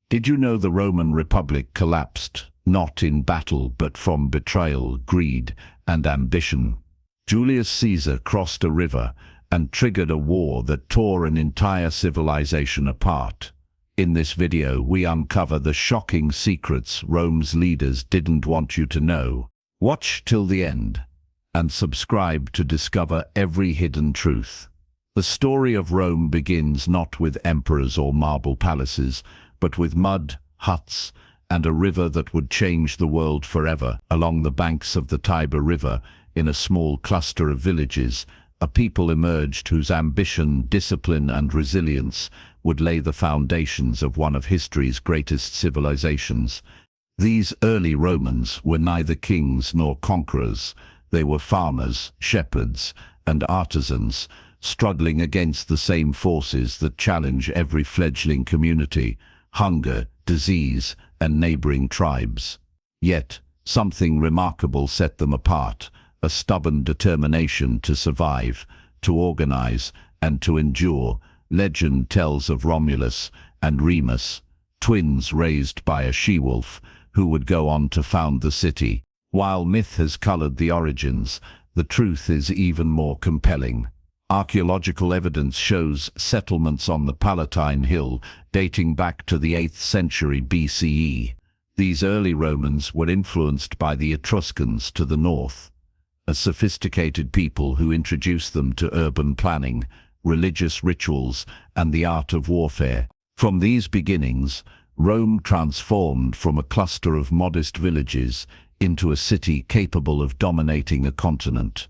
Did you know the Roman Republic collapsed, not in battle but from betrayal, greed, and ambition? Julius Caesar crossed a river and triggered a war that tore an entire civilization apart. In this video, we uncover the shocking secrets Rome's leaders didn't want you to know. Watch till the end and subscribe to discover every hidden truth. The story of Rome begins not with emperors or marble palaces, but with mud, huts, and a river that would change the world forever. Along the banks of the Tiber River, in a small cluster of villages, a people emerged whose ambition, discipline, and resilience would lay the foundations of one of history's greatest civilizations. These early Romans were neither kings nor conquerors. They were farmers, shepherds, and artisans, struggling against the same forces that challenge every fledgling community: hunger, disease, and neighboring tribes. Yet, something remarkable set them apart: a stubborn determination to survive, to organize, and to endure. Legend tells of Romulus and Remus, twins raised by a she-wolf, who would go on to found the city. While myth has colored the origins, the truth is even more compelling. Archaeological evidence shows settlements on the Palatine Hill dating back to the 8th century BCE. These early Romans were influenced by the Etruscans to the north, a sophisticated people who introduced them to urban planning, religious rituals, and the art of warfare. From these beginnings, Rome transformed from a cluster of modest villages into a city capable of dominating a continent.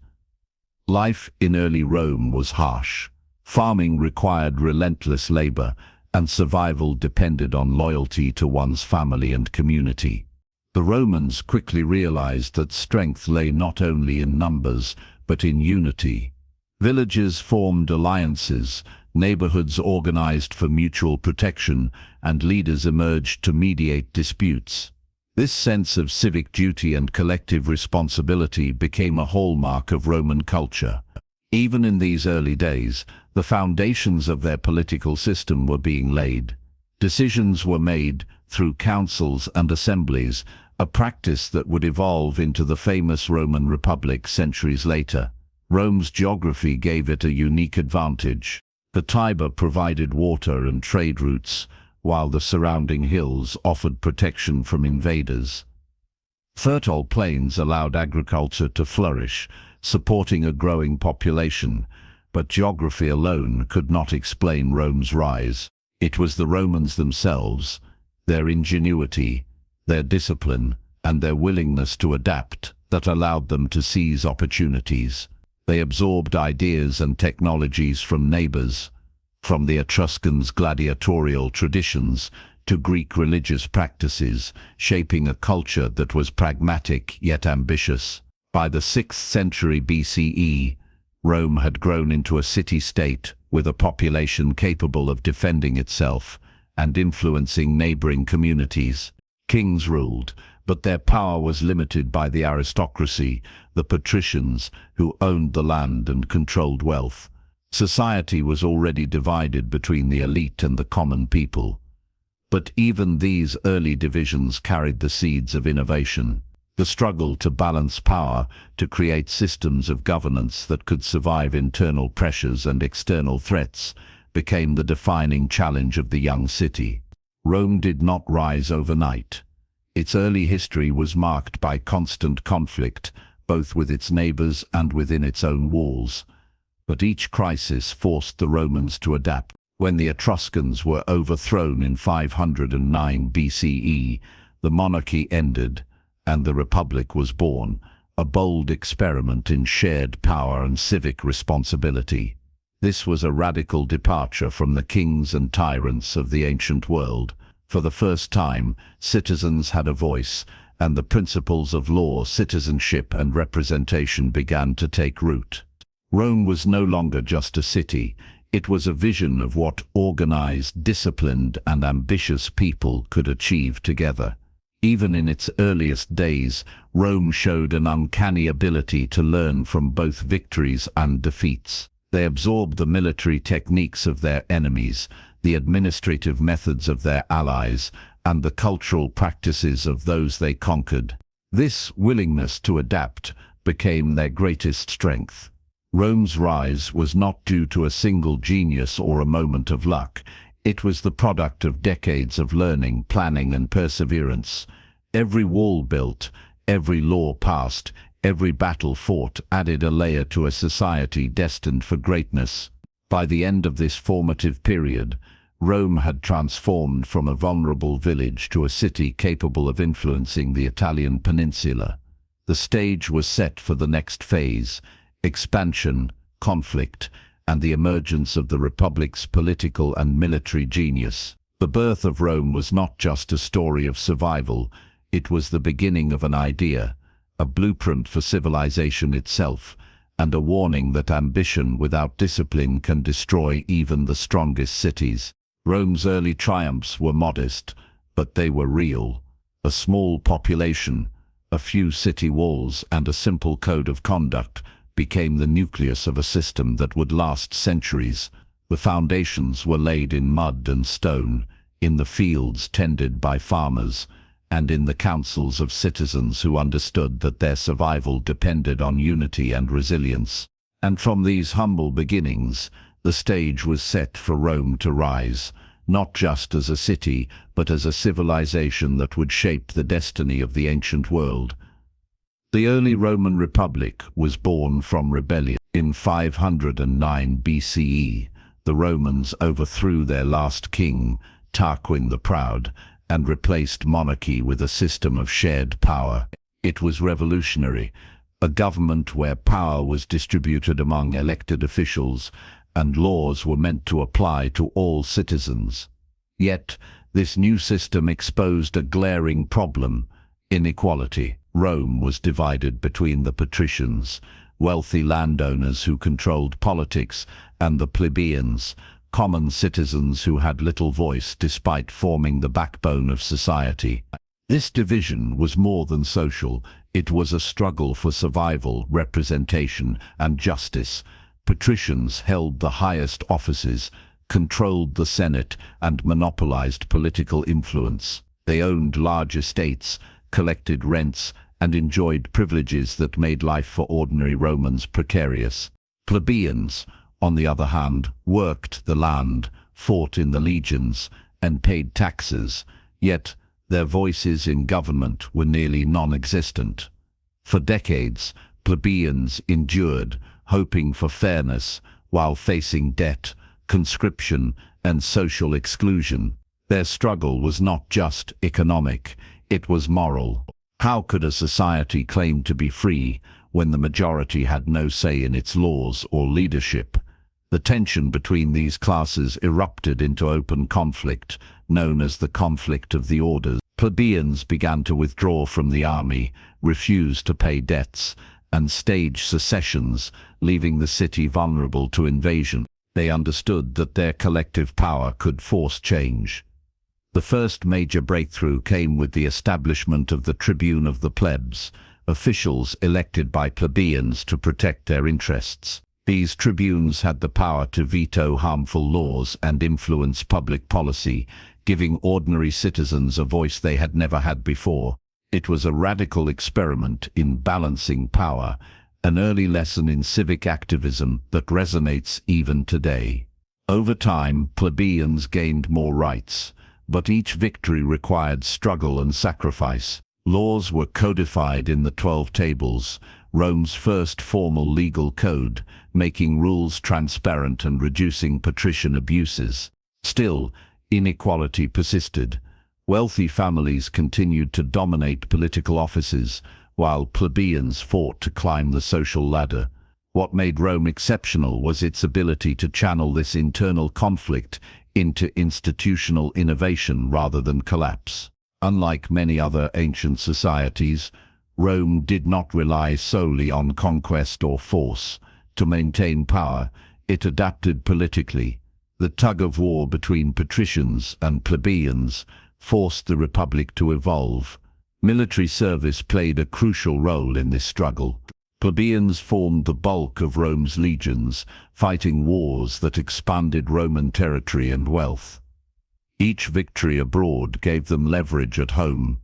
Life in early Rome was harsh. Farming required relentless labor, and survival depended on loyalty to one's family and community. The Romans quickly realized that strength lay not only in numbers, but in unity. Villages formed alliances, neighborhoods organized for mutual protection, and leaders emerged to mediate disputes. This sense of civic duty and collective responsibility became a hallmark of Roman culture. Even in these early days, the foundations of their political system were being laid. Decisions were made through councils and assemblies, a practice that would evolve into the famous Roman Republic centuries later. Rome's geography gave it a unique advantage. The Tiber provided water and trade routes, while the surrounding hills offered protection from invaders. Fertile plains allowed agriculture to flourish, supporting a growing population, but geography alone could not explain Rome's rise. It was the Romans themselves, their ingenuity, their discipline, and their willingness to adapt that allowed them to seize opportunities. They absorbed ideas and technologies from neighbors, from the Etruscans' gladiatorial traditions to Greek religious practices, shaping a culture that was pragmatic yet ambitious. By the 6th century BCE, Rome had grown into a city-state with a population capable of defending itself and influencing neighboring communities. Kings ruled, but their power was limited by the aristocracy, the patricians, who owned the land and controlled wealth. Society was already divided between the elite and the common people. But even these early divisions carried the seeds of innovation. The struggle to balance power, to create systems of governance that could survive internal pressures and external threats, became the defining challenge of the young city. Rome did not rise overnight. Its early history was marked by constant conflict, both with its neighbors and within its own walls. But each crisis forced the Romans to adapt. When the Etruscans were overthrown in 509 BCE, the monarchy ended, and the Republic was born, a bold experiment in shared power and civic responsibility. This was a radical departure from the kings and tyrants of the ancient world. For the first time, citizens had a voice, and the principles of law, citizenship, and representation began to take root. Rome was no longer just a city. It was a vision of what organized, disciplined, and ambitious people could achieve together. Even in its earliest days, Rome showed an uncanny ability to learn from both victories and defeats. They absorbed the military techniques of their enemies, the administrative methods of their allies, and the cultural practices of those they conquered. This willingness to adapt became their greatest strength. Rome's rise was not due to a single genius or a moment of luck. It was the product of decades of learning, planning, and perseverance. Every wall built, every law passed, every battle fought added a layer to a society destined for greatness. By the end of this formative period, Rome had transformed from a vulnerable village to a city capable of influencing the Italian peninsula. The stage was set for the next phase: expansion, conflict, and the emergence of the Republic's political and military genius. The birth of Rome was not just a story of survival, it was the beginning of an idea, a blueprint for civilization itself, and a warning that ambition without discipline can destroy even the strongest cities. Rome's early triumphs were modest, but they were real. A small population, a few city walls, and a simple code of conduct became the nucleus of a system that would last centuries. The foundations were laid in mud and stone, in the fields tended by farmers, and in the councils of citizens who understood that their survival depended on unity and resilience. And from these humble beginnings, the stage was set for Rome to rise, not just as a city, but as a civilization that would shape the destiny of the ancient world. The early Roman Republic was born from rebellion. In 509 BCE, the Romans overthrew their last king, Tarquin the Proud, and replaced monarchy with a system of shared power. It was revolutionary, a government where power was distributed among elected officials, and laws were meant to apply to all citizens. Yet, this new system exposed a glaring problem: inequality. Rome was divided between the patricians, wealthy landowners who controlled politics, and the plebeians, common citizens who had little voice despite forming the backbone of society. This division was more than social, it was a struggle for survival, representation, and justice. Patricians held the highest offices, controlled the Senate, and monopolized political influence. They owned large estates, collected rents, and enjoyed privileges that made life for ordinary Romans precarious. Plebeians, on the other hand, worked the land, fought in the legions, and paid taxes, yet their voices in government were nearly non-existent. For decades, plebeians endured, hoping for fairness, while facing debt, conscription, and social exclusion. Their struggle was not just economic, it was moral. How could a society claim to be free when the majority had no say in its laws or leadership? The tension between these classes erupted into open conflict, known as the conflict of the orders. Plebeians began to withdraw from the army, refuse to pay debts, and stage secessions, leaving the city vulnerable to invasion. They understood that their collective power could force change. The first major breakthrough came with the establishment of the Tribune of the Plebs, officials elected by plebeians to protect their interests. These tribunes had the power to veto harmful laws and influence public policy, giving ordinary citizens a voice they had never had before. It was a radical experiment in balancing power, an early lesson in civic activism that resonates even today. Over time, plebeians gained more rights, but each victory required struggle and sacrifice. Laws were codified in the 12 Tables, Rome's first formal legal code, making rules transparent and reducing patrician abuses. Still, inequality persisted. Wealthy families continued to dominate political offices, while plebeians fought to climb the social ladder. What made Rome exceptional was its ability to channel this internal conflict into institutional innovation rather than collapse. Unlike many other ancient societies, Rome did not rely solely on conquest or force. To maintain power, it adapted politically. The tug-of-war between patricians and plebeians forced the republic to evolve. Military service played a crucial role in this struggle. Plebeians formed the bulk of Rome's legions, fighting wars that expanded Roman territory and wealth. Each victory abroad gave them leverage at home.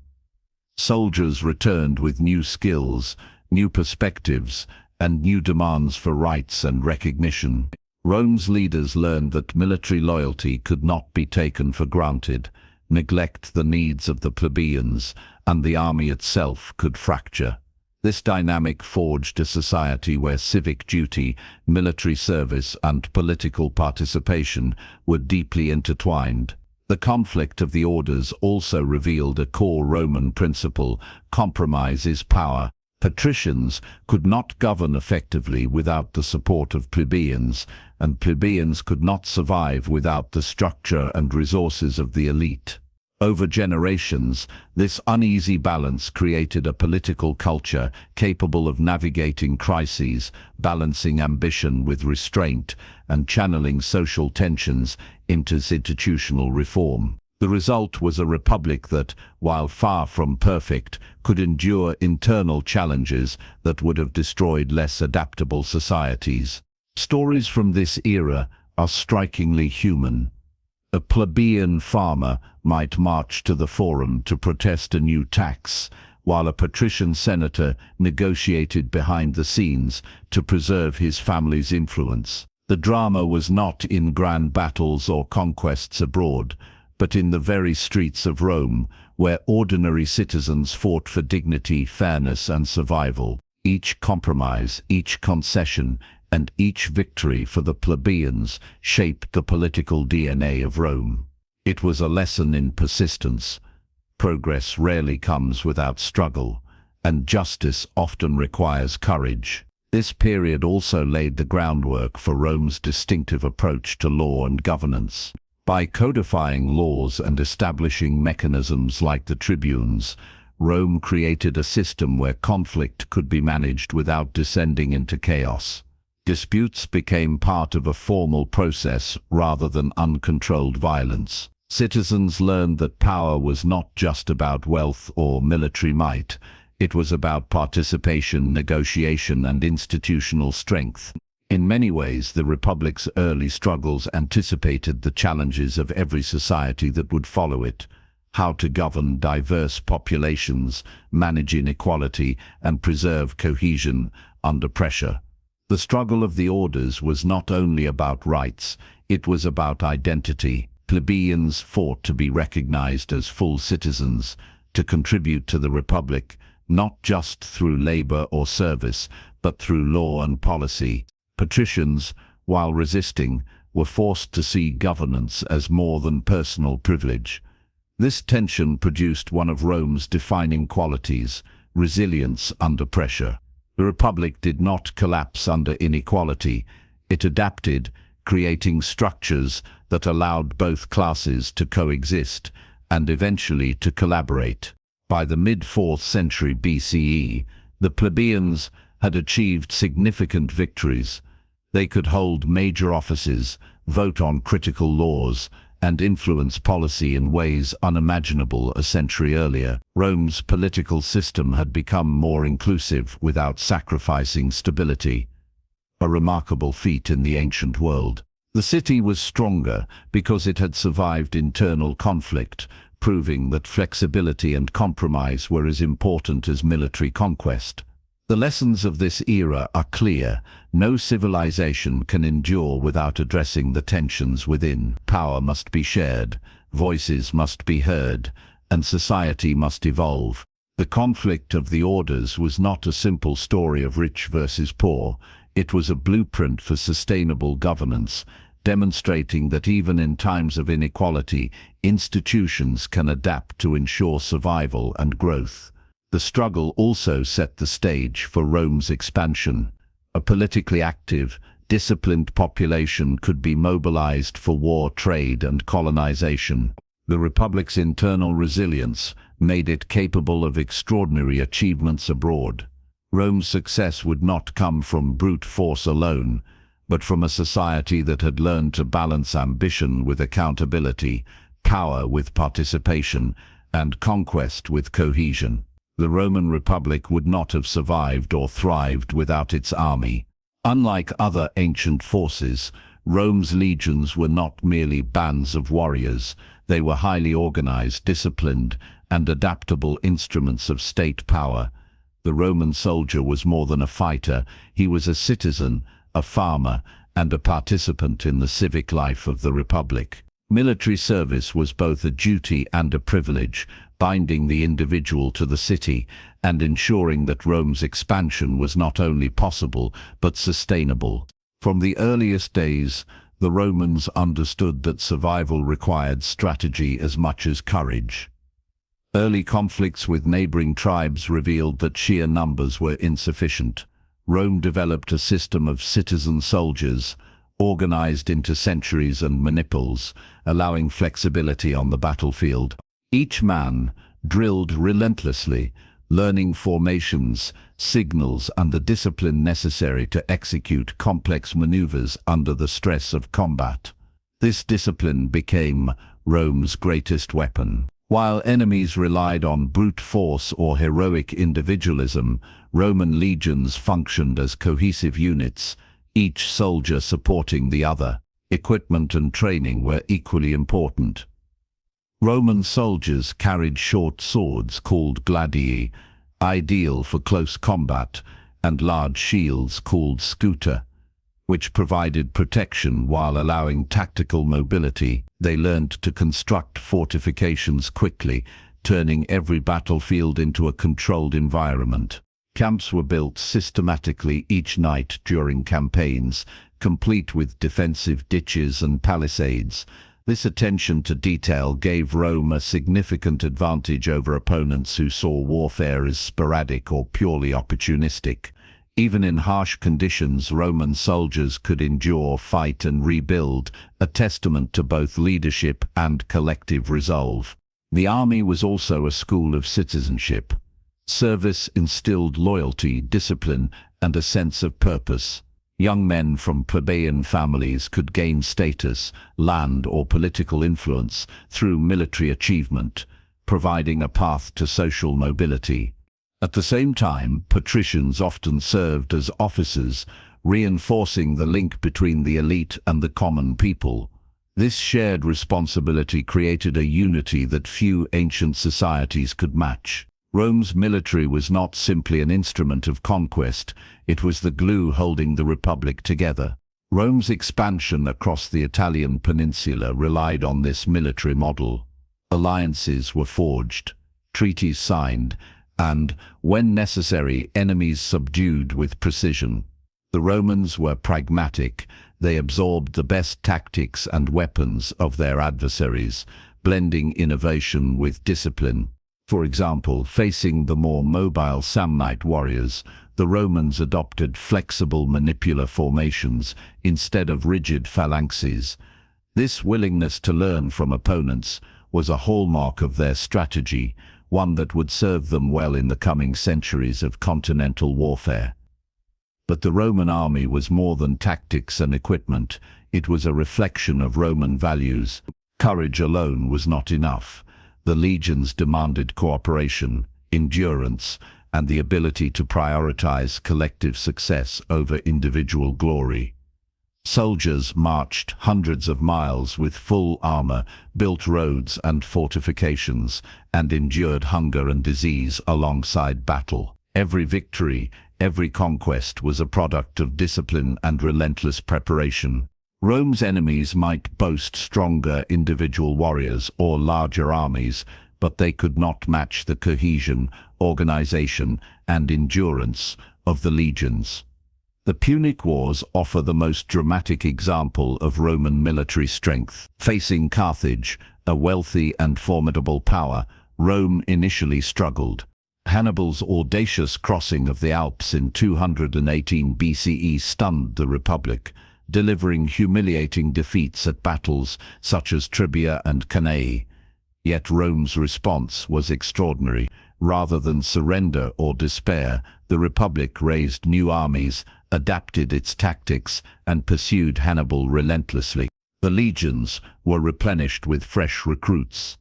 Soldiers returned with new skills, new perspectives, and new demands for rights and recognition. Rome's leaders learned that military loyalty could not be taken for granted, neglect the needs of the plebeians, and the army itself could fracture. This dynamic forged a society where civic duty, military service, and political participation were deeply intertwined. The conflict of the orders also revealed a core Roman principle: compromise is power. Patricians could not govern effectively without the support of plebeians, and plebeians could not survive without the structure and resources of the elite. Over generations, this uneasy balance created a political culture capable of navigating crises, balancing ambition with restraint, and channeling social tensions into institutional reform. The result was a republic that, while far from perfect, could endure internal challenges that would have destroyed less adaptable societies. Stories from this era are strikingly human. A plebeian farmer might march to the forum to protest a new tax, while a patrician senator negotiated behind the scenes to preserve his family's influence. The drama was not in grand battles or conquests abroad, but in the very streets of Rome, where ordinary citizens fought for dignity, fairness, and survival. Each compromise, each concession, and each victory for the plebeians shaped the political DNA of Rome. It was a lesson in persistence. Progress rarely comes without struggle, and justice often requires courage. This period also laid the groundwork for Rome's distinctive approach to law and governance. By codifying laws and establishing mechanisms like the tribunes, Rome created a system where conflict could be managed without descending into chaos. Disputes became part of a formal process rather than uncontrolled violence. Citizens learned that power was not just about wealth or military might. It was about participation, negotiation, and institutional strength. In many ways, the Republic's early struggles anticipated the challenges of every society that would follow it: how to govern diverse populations, manage inequality, and preserve cohesion under pressure. The struggle of the orders was not only about rights, it was about identity. Plebeians fought to be recognized as full citizens, to contribute to the Republic, not just through labor or service, but through law and policy. Patricians, while resisting, were forced to see governance as more than personal privilege. This tension produced one of Rome's defining qualities: resilience under pressure. The Republic did not collapse under inequality. It adapted, creating structures that allowed both classes to coexist and eventually to collaborate. By the mid-4th century BCE, the plebeians had achieved significant victories. They could hold major offices, vote on critical laws, and influence policy in ways unimaginable a century earlier. Rome's political system had become more inclusive without sacrificing stability, a remarkable feat in the ancient world. The city was stronger because it had survived internal conflict, proving that flexibility and compromise were as important as military conquest. The lessons of this era are clear. No civilization can endure without addressing the tensions within. Power must be shared, voices must be heard, and society must evolve. The conflict of the orders was not a simple story of rich versus poor. It was a blueprint for sustainable governance, demonstrating that even in times of inequality, institutions can adapt to ensure survival and growth. The struggle also set the stage for Rome's expansion. A politically active, disciplined population could be mobilized for war, trade, and colonization. The Republic's internal resilience made it capable of extraordinary achievements abroad. Rome's success would not come from brute force alone, but from a society that had learned to balance ambition with accountability, power with participation, and conquest with cohesion. The Roman Republic would not have survived or thrived without its army. Unlike other ancient forces, Rome's legions were not merely bands of warriors. They were highly organized, disciplined, and adaptable instruments of state power. The Roman soldier was more than a fighter. He was a citizen, a farmer, and a participant in the civic life of the Republic. Military service was both a duty and a privilege, binding the individual to the city and ensuring that Rome's expansion was not only possible but sustainable. From the earliest days, the Romans understood that survival required strategy as much as courage. Early conflicts with neighboring tribes revealed that sheer numbers were insufficient. Rome developed a system of citizen soldiers, organized into centuries and manipules, allowing flexibility on the battlefield. Each man, drilled relentlessly, learning formations, signals, and the discipline necessary to execute complex maneuvers under the stress of combat. This discipline became Rome's greatest weapon. While enemies relied on brute force or heroic individualism, Roman legions functioned as cohesive units, each soldier supporting the other. Equipment and training were equally important. Roman soldiers carried short swords called gladii, ideal for close combat, and large shields called scuta, which provided protection while allowing tactical mobility. They learned to construct fortifications quickly, turning every battlefield into a controlled environment. Camps were built systematically each night during campaigns, complete with defensive ditches and palisades. This attention to detail gave Rome a significant advantage over opponents who saw warfare as sporadic or purely opportunistic. Even in harsh conditions, Roman soldiers could endure, fight, and rebuild, a testament to both leadership and collective resolve. The army was also a school of citizenship. Service instilled loyalty, discipline, and a sense of purpose. Young men from plebeian families could gain status, land, or political influence through military achievement, providing a path to social mobility. At the same time, patricians often served as officers, reinforcing the link between the elite and the common people. This shared responsibility created a unity that few ancient societies could match. Rome's military was not simply an instrument of conquest, it was the glue holding the Republic together. Rome's expansion across the Italian peninsula relied on this military model. Alliances were forged, treaties signed, and, when necessary, enemies subdued with precision. The Romans were pragmatic. They absorbed the best tactics and weapons of their adversaries, blending innovation with discipline. For example, facing the more mobile Samnite warriors, the Romans adopted flexible manipular formations instead of rigid phalanxes. This willingness to learn from opponents was a hallmark of their strategy, one that would serve them well in the coming centuries of continental warfare. But the Roman army was more than tactics and equipment. It was a reflection of Roman values. Courage alone was not enough. The legions demanded cooperation, endurance, and the ability to prioritize collective success over individual glory. Soldiers marched hundreds of miles with full armor, built roads and fortifications, and endured hunger and disease alongside battle. Every victory, every conquest was a product of discipline and relentless preparation. Rome's enemies might boast stronger individual warriors or larger armies, but they could not match the cohesion, organization, and endurance of the legions. The Punic Wars offer the most dramatic example of Roman military strength. Facing Carthage, a wealthy and formidable power, Rome initially struggled. Hannibal's audacious crossing of the Alps in 218 BCE stunned the Republic, delivering humiliating defeats at battles such as Trebia and Cannae. Yet Rome's response was extraordinary. Rather than surrender or despair, the Republic raised new armies, adapted its tactics, and pursued Hannibal relentlessly. The legions were replenished with fresh recruits.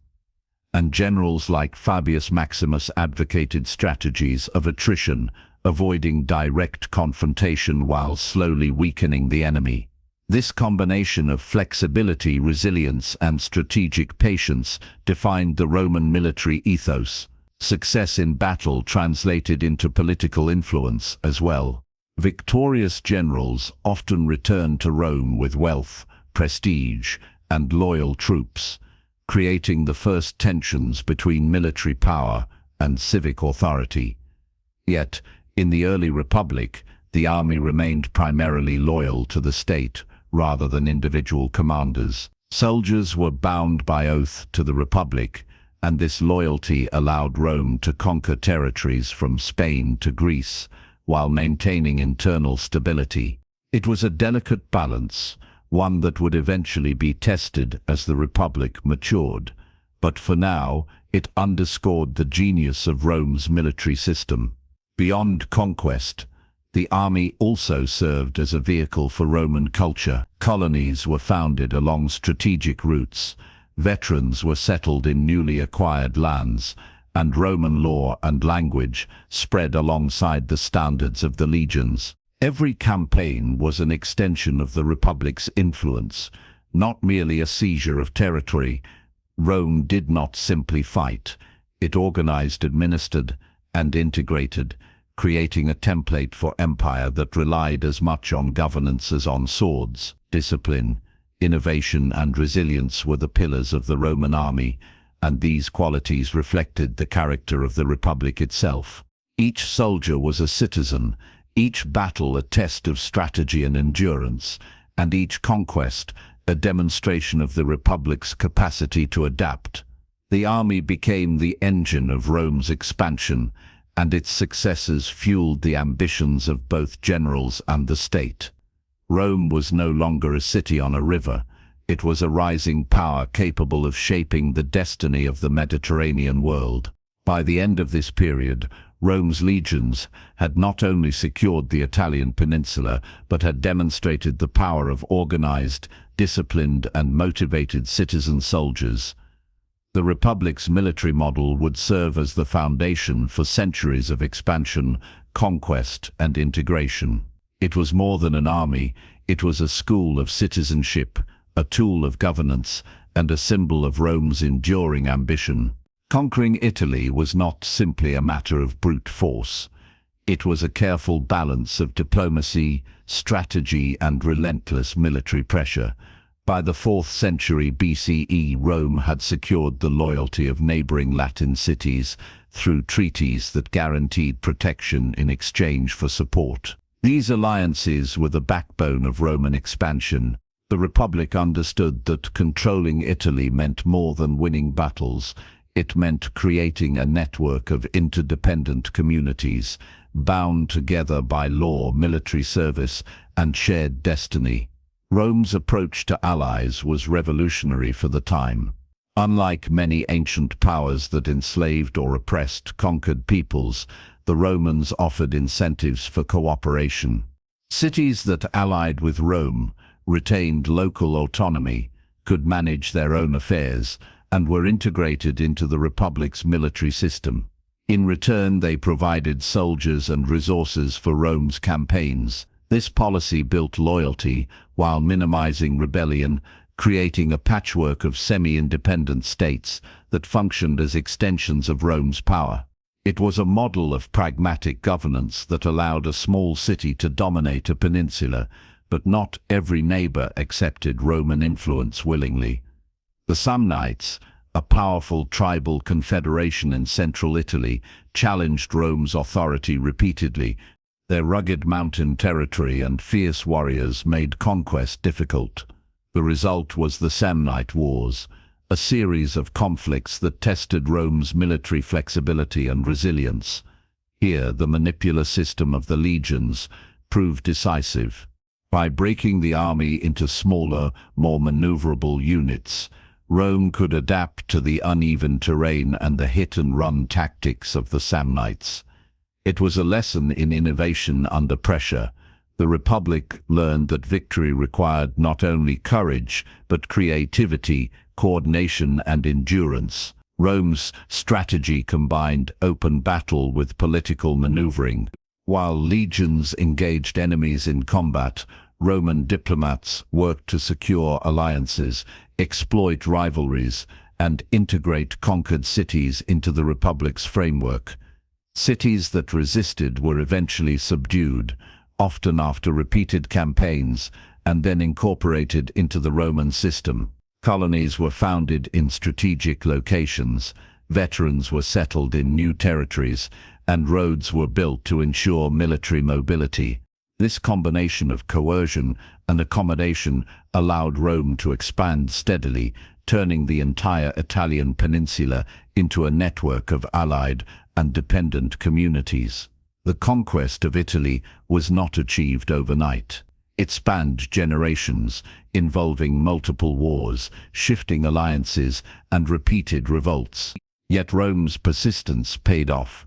and generals like Fabius Maximus advocated strategies of attrition, avoiding direct confrontation while slowly weakening the enemy. This combination of flexibility, resilience, and strategic patience defined the Roman military ethos. Success in battle translated into political influence as well. Victorious generals often returned to Rome with wealth, prestige, and loyal troops, creating the first tensions between military power and civic authority. Yet, in the early Republic, the army remained primarily loyal to the state rather than individual commanders. Soldiers were bound by oath to the Republic, and this loyalty allowed Rome to conquer territories from Spain to Greece, while maintaining internal stability. It was a delicate balance, one that would eventually be tested as the Republic matured. But for now, it underscored the genius of Rome's military system. Beyond conquest, the army also served as a vehicle for Roman culture. Colonies were founded along strategic routes, veterans were settled in newly acquired lands, and Roman law and language spread alongside the standards of the legions. Every campaign was an extension of the Republic's influence, not merely a seizure of territory. Rome did not simply fight. It organized, administered, and integrated, creating a template for empire that relied as much on governance as on swords. Discipline, innovation, and resilience were the pillars of the Roman army, and these qualities reflected the character of the Republic itself. Each soldier was a citizen, each battle a test of strategy and endurance, and each conquest a demonstration of the Republic's capacity to adapt. The army became the engine of Rome's expansion, and its successes fueled the ambitions of both generals and the state. Rome was no longer a city on a river. It was a rising power capable of shaping the destiny of the Mediterranean world. By the end of this period, Rome's legions had not only secured the Italian peninsula, but had demonstrated the power of organized, disciplined, and motivated citizen soldiers. The Republic's military model would serve as the foundation for centuries of expansion, conquest, and integration. It was more than an army, it was a school of citizenship, a tool of governance, and a symbol of Rome's enduring ambition. Conquering Italy was not simply a matter of brute force. It was a careful balance of diplomacy, strategy, and relentless military pressure. By the 4th century BCE, Rome had secured the loyalty of neighboring Latin cities through treaties that guaranteed protection in exchange for support. These alliances were the backbone of Roman expansion. The Republic understood that controlling Italy meant more than winning battles. It meant creating a network of interdependent communities, bound together by law, military service, and shared destiny. Rome's approach to allies was revolutionary for the time. Unlike many ancient powers that enslaved or oppressed conquered peoples, the Romans offered incentives for cooperation. Cities that allied with Rome retained local autonomy, could manage their own affairs, and were integrated into the Republic's military system. In return, they provided soldiers and resources for Rome's campaigns. This policy built loyalty while minimizing rebellion, creating a patchwork of semi-independent states that functioned as extensions of Rome's power. It was a model of pragmatic governance that allowed a small city to dominate a peninsula, but not every neighbor accepted Roman influence willingly. The Samnites, a powerful tribal confederation in central Italy, challenged Rome's authority repeatedly. Their rugged mountain territory and fierce warriors made conquest difficult. The result was the Samnite Wars, a series of conflicts that tested Rome's military flexibility and resilience. Here, the manipular system of the legions proved decisive. By breaking the army into smaller, more maneuverable units, Rome could adapt to the uneven terrain and the hit-and-run tactics of the Samnites. It was a lesson in innovation under pressure. The Republic learned that victory required not only courage, but creativity, coordination, and endurance. Rome's strategy combined open battle with political maneuvering. While legions engaged enemies in combat, Roman diplomats worked to secure alliances, exploit rivalries, and integrate conquered cities into the Republic's framework. Cities that resisted were eventually subdued, often after repeated campaigns, and then incorporated into the Roman system. Colonies were founded in strategic locations, veterans were settled in new territories, and roads were built to ensure military mobility. This combination of coercion and accommodation allowed Rome to expand steadily, turning the entire Italian peninsula into a network of allied and dependent communities. The conquest of Italy was not achieved overnight. It spanned generations, involving multiple wars, shifting alliances, and repeated revolts. Yet Rome's persistence paid off.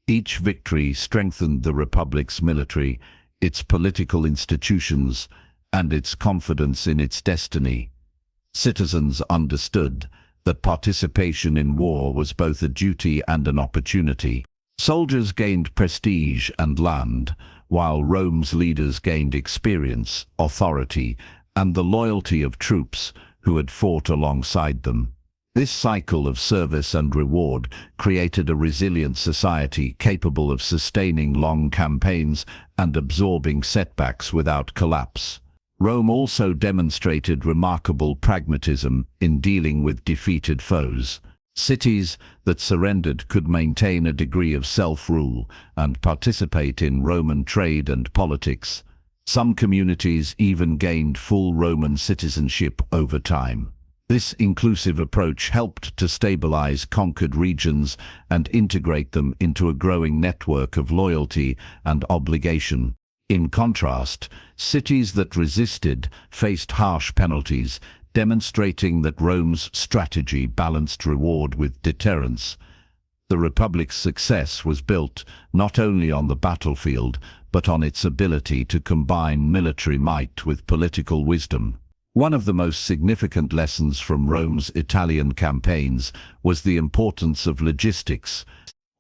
Each victory strengthened the Republic's military, its political institutions, and its confidence in its destiny. Citizens understood that participation in war was both a duty and an opportunity. Soldiers gained prestige and land, while Rome's leaders gained experience, authority, and the loyalty of troops who had fought alongside them. This cycle of service and reward created a resilient society capable of sustaining long campaigns and absorbing setbacks without collapse. Rome also demonstrated remarkable pragmatism in dealing with defeated foes. Cities that surrendered could maintain a degree of self-rule and participate in Roman trade and politics. Some communities even gained full Roman citizenship over time. This inclusive approach helped to stabilize conquered regions and integrate them into a growing network of loyalty and obligation. In contrast, cities that resisted faced harsh penalties, demonstrating that Rome's strategy balanced reward with deterrence. The Republic's success was built not only on the battlefield, but on its ability to combine military might with political wisdom. One of the most significant lessons from Rome's Italian campaigns was the importance of logistics.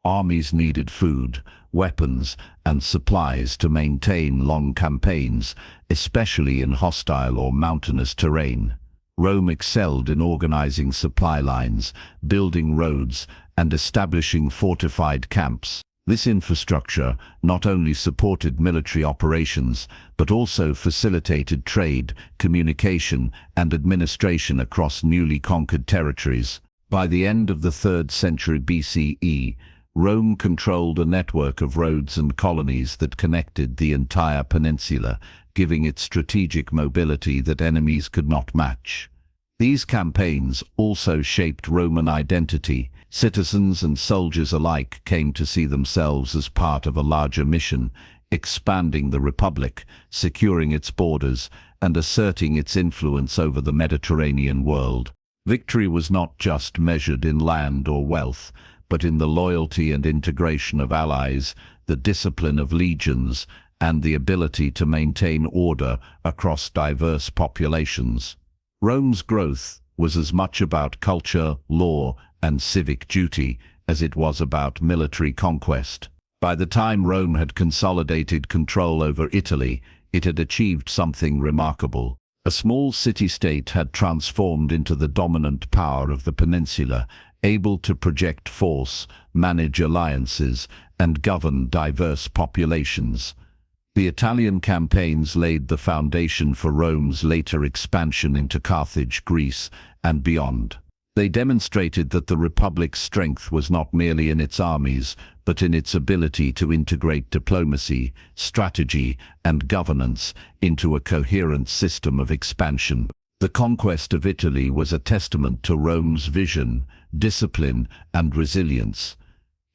Armies needed food, weapons, and supplies to maintain long campaigns, especially in hostile or mountainous terrain. Rome excelled in organizing supply lines, building roads, and establishing fortified camps. This infrastructure not only supported military operations, but also facilitated trade, communication, and administration across newly conquered territories. By the end of the 3rd century BCE, Rome controlled a network of roads and colonies that connected the entire peninsula, giving it strategic mobility that enemies could not match. These campaigns also shaped Roman identity. Citizens and soldiers alike came to see themselves as part of a larger mission, expanding the Republic, securing its borders, and asserting its influence over the Mediterranean world. Victory was not just measured in land or wealth, but in the loyalty and integration of allies, the discipline of legions, and the ability to maintain order across diverse populations. Rome's growth was as much about culture, law, and civic duty as it was about military conquest. By the time Rome had consolidated control over Italy, it had achieved something remarkable. A small city-state had transformed into the dominant power of the peninsula, able to project force, manage alliances, and govern diverse populations. The Italian campaigns laid the foundation for Rome's later expansion into Carthage, Greece, and beyond. They demonstrated that the Republic's strength was not merely in its armies, but in its ability to integrate diplomacy, strategy, and governance into a coherent system of expansion. The conquest of Italy was a testament to Rome's vision, discipline, and resilience.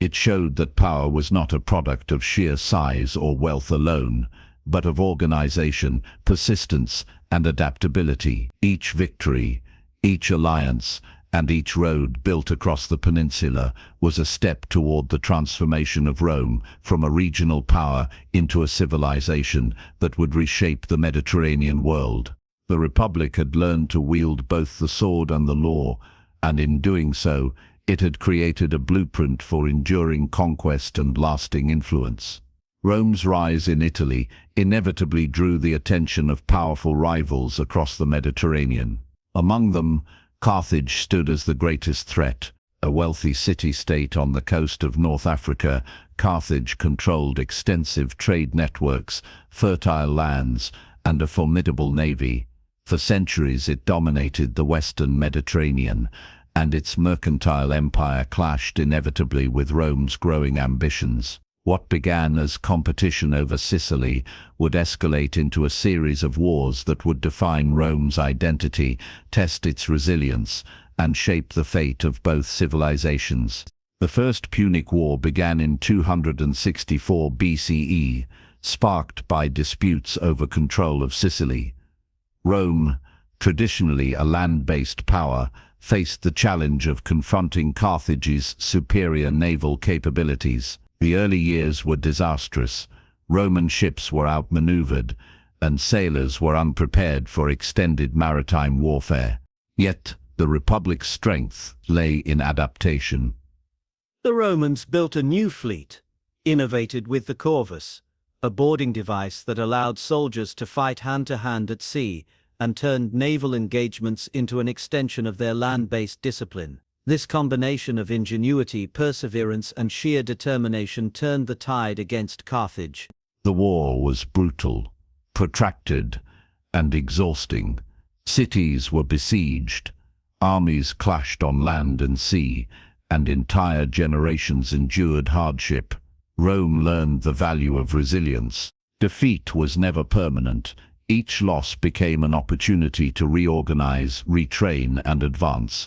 It showed that power was not a product of sheer size or wealth alone, but of organization, persistence, and adaptability. Each victory, each alliance, and each road built across the peninsula was a step toward the transformation of Rome from a regional power into a civilization that would reshape the Mediterranean world. The Republic had learned to wield both the sword and the law, and in doing so, It had created a blueprint for enduring conquest and lasting influence. Rome's rise in Italy inevitably drew the attention of powerful rivals across the Mediterranean. Among them, Carthage stood as the greatest threat. A wealthy city-state on the coast of North Africa, Carthage controlled extensive trade networks, fertile lands, and a formidable navy. For centuries it dominated the western Mediterranean, and its mercantile empire clashed inevitably with Rome's growing ambitions. What began as competition over Sicily would escalate into a series of wars that would define Rome's identity, test its resilience, and shape the fate of both civilizations. The First Punic War began in 264 BCE, sparked by disputes over control of Sicily. Rome, traditionally a land-based power, faced the challenge of confronting Carthage's superior naval capabilities. The early years were disastrous. Roman ships were outmaneuvered, and sailors were unprepared for extended maritime warfare. Yet, the Republic's strength lay in adaptation. The Romans built a new fleet, innovated with the corvus, a boarding device that allowed soldiers to fight hand-to-hand at sea and turned naval engagements into an extension of their land-based discipline. This combination of ingenuity, perseverance, and sheer determination turned the tide against Carthage. The war was brutal, protracted, and exhausting. Cities were besieged, armies clashed on land and sea, and entire generations endured hardship. Rome learned the value of resilience. Defeat was never permanent. Each loss became an opportunity to reorganize, retrain, and advance.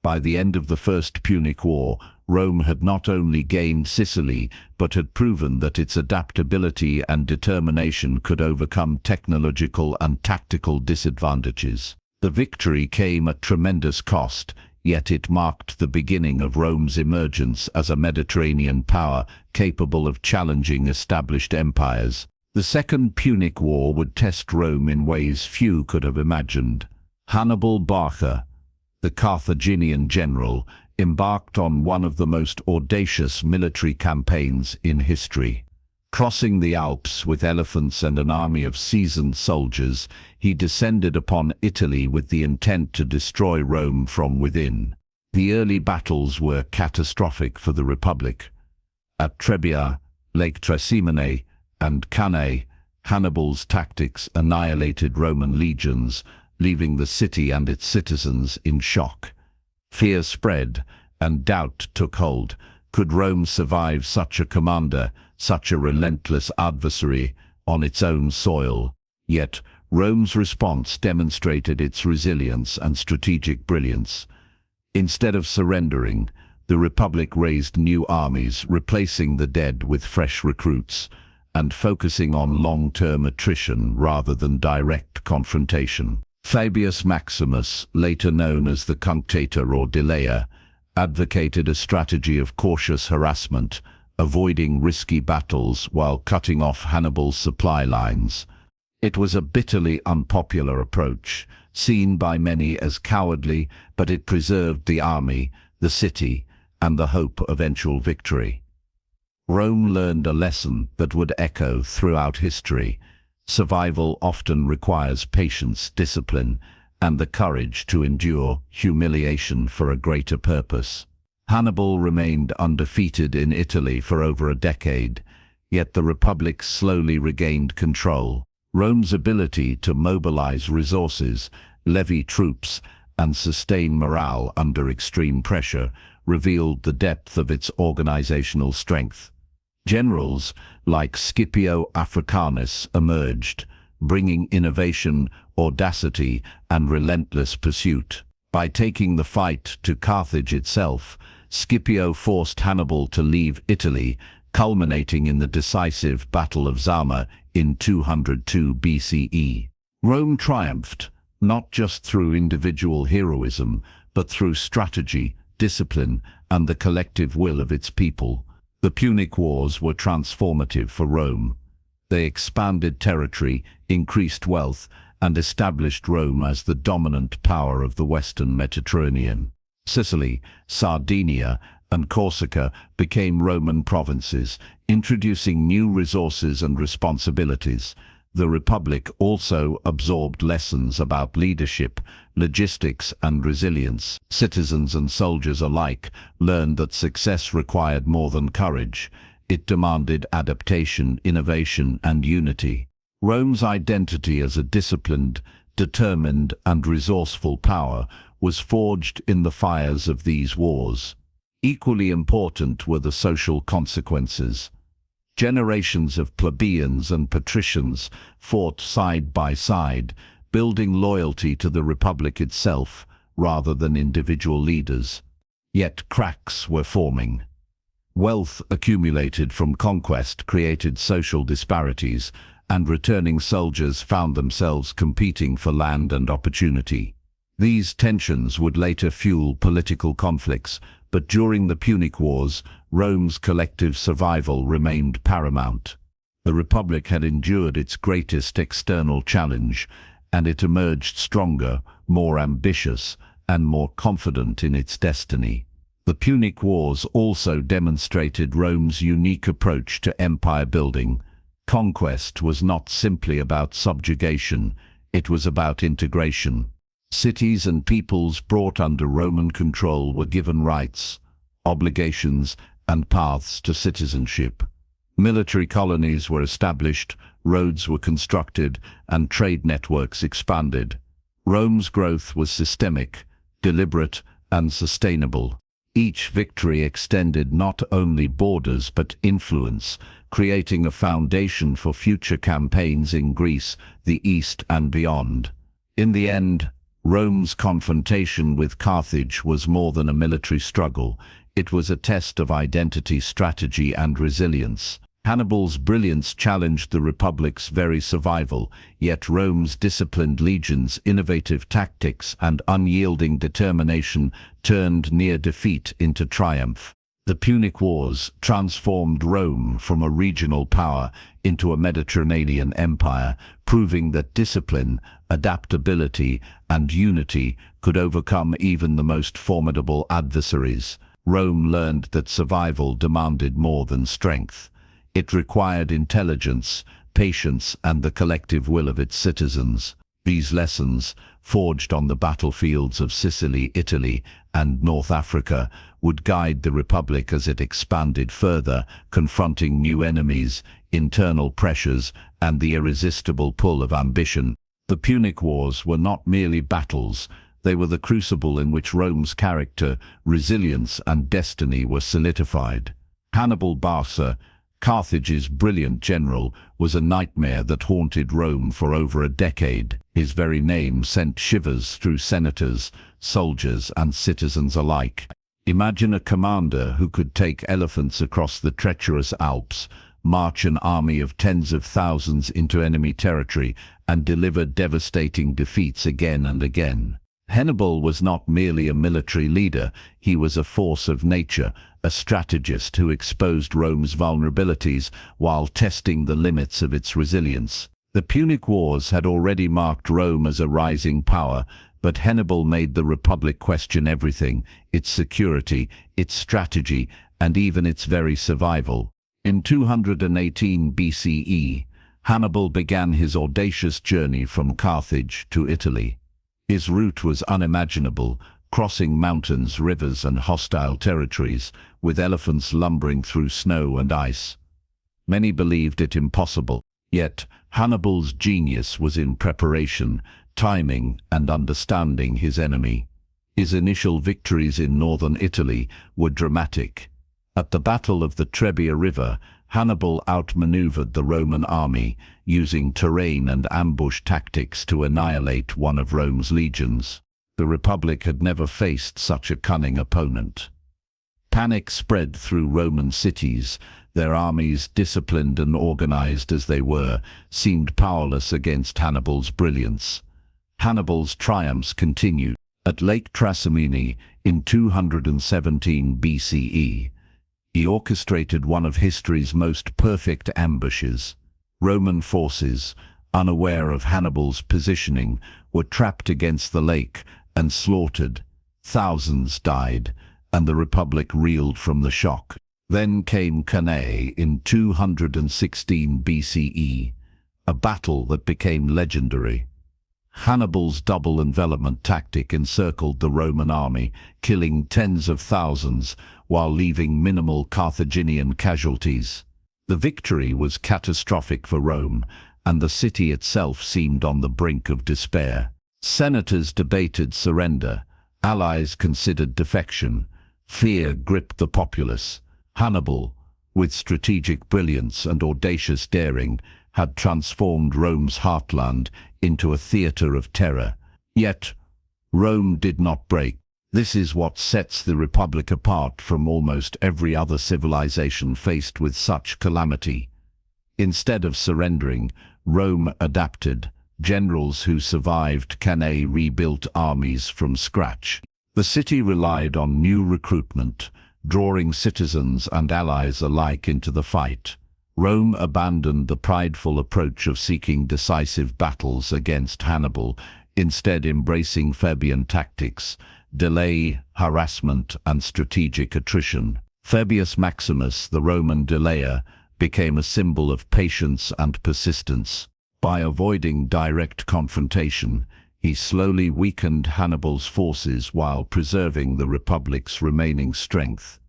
By the end of the First Punic War, Rome had not only gained Sicily, but had proven that its adaptability and determination could overcome technological and tactical disadvantages. The victory came at tremendous cost, yet it marked the beginning of Rome's emergence as a Mediterranean power capable of challenging established empires. The Second Punic War would test Rome in ways few could have imagined. Hannibal Barca, the Carthaginian general, embarked on one of the most audacious military campaigns in history. Crossing the Alps with elephants and an army of seasoned soldiers, he descended upon Italy with the intent to destroy Rome from within. The early battles were catastrophic for the Republic. At Trebia, Lake Trasimene, and Cannae, Hannibal's tactics annihilated Roman legions, leaving the city and its citizens in shock. Fear spread, and doubt took hold. Could Rome survive such a commander, such a relentless adversary, on its own soil? Yet, Rome's response demonstrated its resilience and strategic brilliance. Instead of surrendering, the Republic raised new armies, replacing the dead with fresh recruits, and focusing on long-term attrition rather than direct confrontation. Fabius Maximus, later known as the Cunctator or Delayer, advocated a strategy of cautious harassment, avoiding risky battles while cutting off Hannibal's supply lines. It was a bitterly unpopular approach, seen by many as cowardly, but it preserved the army, the city, and the hope of eventual victory. Rome learned a lesson that would echo throughout history. Survival often requires patience, discipline, and the courage to endure humiliation for a greater purpose. Hannibal remained undefeated in Italy for over a decade, yet the Republic slowly regained control. Rome's ability to mobilize resources, levy troops, and sustain morale under extreme pressure revealed the depth of its organizational strength. Generals like Scipio Africanus emerged, bringing innovation, audacity, and relentless pursuit. By taking the fight to Carthage itself, Scipio forced Hannibal to leave Italy, culminating in the decisive Battle of Zama in 202 BCE. Rome triumphed, not just through individual heroism, but through strategy, discipline, and the collective will of its people. The Punic Wars were transformative for Rome. They expanded territory, increased wealth, and established Rome as the dominant power of the Western Mediterranean. Sicily, Sardinia, and Corsica became Roman provinces, introducing new resources and responsibilities. The Republic also absorbed lessons about leadership, logistics, and resilience. Citizens and soldiers alike learned that success required more than courage. It demanded adaptation, innovation, and unity. Rome's identity as a disciplined, determined, and resourceful power was forged in the fires of these wars. Equally important were the social consequences. Generations of plebeians and patricians fought side by side, building loyalty to the Republic itself rather than individual leaders. Yet cracks were forming. Wealth accumulated from conquest created social disparities, and returning soldiers found themselves competing for land and opportunity. These tensions would later fuel political conflicts, but during the Punic Wars, Rome's collective survival remained paramount. The Republic had endured its greatest external challenge, and it emerged stronger, more ambitious, and more confident in its destiny. The Punic Wars also demonstrated Rome's unique approach to empire building. Conquest was not simply about subjugation, it was about integration. Cities and peoples brought under Roman control were given rights, obligations, and paths to citizenship. Military colonies were established, roads were constructed, and trade networks expanded. Rome's growth was systemic, deliberate, and sustainable. Each victory extended not only borders but influence, creating a foundation for future campaigns in Greece, the East, and beyond. In the end, Rome's confrontation with Carthage was more than a military struggle. It was a test of identity, strategy, and resilience. Hannibal's brilliance challenged the Republic's very survival, yet Rome's disciplined legions, innovative tactics, and unyielding determination turned near defeat into triumph. The Punic Wars transformed Rome from a regional power into a Mediterranean empire, proving that discipline, adaptability, and unity could overcome even the most formidable adversaries. Rome learned that survival demanded more than strength. It required intelligence, patience, and the collective will of its citizens. These lessons, forged on the battlefields of Sicily, Italy, and North Africa, would guide the Republic as it expanded further, confronting new enemies, internal pressures, and the irresistible pull of ambition. The Punic Wars were not merely battles, they were the crucible in which Rome's character, resilience, and destiny were solidified. Hannibal Barca, Carthage's brilliant general, was a nightmare that haunted Rome for over a decade. His very name sent shivers through senators, soldiers, and citizens alike. Imagine a commander who could take elephants across the treacherous Alps, march an army of tens of thousands into enemy territory, and deliver devastating defeats again and again. Hannibal was not merely a military leader, he was a force of nature, a strategist who exposed Rome's vulnerabilities while testing the limits of its resilience. The Punic Wars had already marked Rome as a rising power, but Hannibal made the Republic question everything: its security, its strategy, and even its very survival. In 218 BCE, Hannibal began his audacious journey from Carthage to Italy. His route was unimaginable, crossing mountains, rivers, and hostile territories, with elephants lumbering through snow and ice. Many believed it impossible, yet Hannibal's genius was in preparation, timing, and understanding his enemy. His initial victories in northern Italy were dramatic. At the Battle of the Trebia River, Hannibal outmaneuvered the Roman army, using terrain and ambush tactics to annihilate one of Rome's legions. The Republic had never faced such a cunning opponent. Panic spread through Roman cities. Their armies, disciplined and organized as they were, seemed powerless against Hannibal's brilliance. Hannibal's triumphs continued. At Lake Trasimene in 217 BCE, he orchestrated one of history's most perfect ambushes. Roman forces, unaware of Hannibal's positioning, were trapped against the lake and slaughtered, Thousands died, and the Republic reeled from the shock. Then came Cannae in 216 BCE, a battle that became legendary. Hannibal's double envelopment tactic encircled the Roman army, killing tens of thousands while leaving minimal Carthaginian casualties. The victory was catastrophic for Rome, and the city itself seemed on the brink of despair. Senators debated surrender, allies considered defection, fear gripped the populace. Hannibal, with strategic brilliance and audacious daring, had transformed Rome's heartland into a theater of terror. Yet, Rome did not break. This is what sets the Republic apart from almost every other civilization faced with such calamity. Instead of surrendering, Rome adapted. Generals who survived Cannae rebuilt armies from scratch. The city relied on new recruitment, drawing citizens and allies alike into the fight. Rome abandoned the prideful approach of seeking decisive battles against Hannibal, instead embracing Fabian tactics, delay, harassment, and strategic attrition. Fabius Maximus, the Roman delayer, became a symbol of patience and persistence. By avoiding direct confrontation, he slowly weakened Hannibal's forces while preserving the Republic's remaining strength.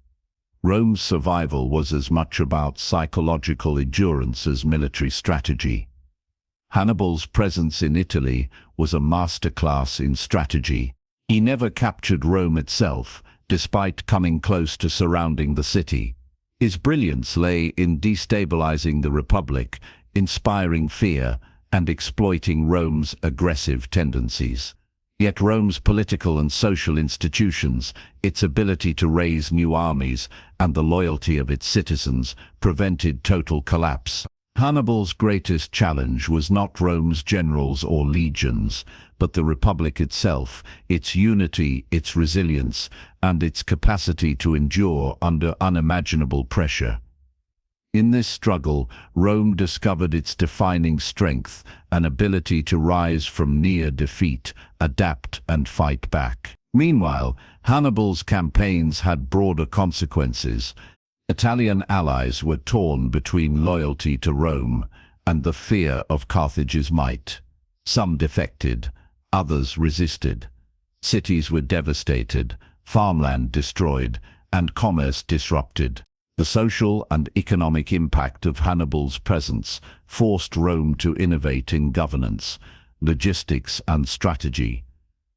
Rome's survival was as much about psychological endurance as military strategy. Hannibal's presence in Italy was a masterclass in strategy. He never captured Rome itself, despite coming close to surrounding the city. His brilliance lay in destabilizing the Republic, inspiring fear, and exploiting Rome's aggressive tendencies. Yet Rome's political and social institutions, its ability to raise new armies, and the loyalty of its citizens prevented total collapse. Hannibal's greatest challenge was not Rome's generals or legions, but the Republic itself, its unity, its resilience, and its capacity to endure under unimaginable pressure. In this struggle, Rome discovered its defining strength, an ability to rise from near defeat, adapt, and fight back. Meanwhile, Hannibal's campaigns had broader consequences. Italian allies were torn between loyalty to Rome and the fear of Carthage's might. Some defected, others resisted. Cities were devastated, farmland destroyed, and commerce disrupted. The social and economic impact of Hannibal's presence forced Rome to innovate in governance, logistics, and strategy.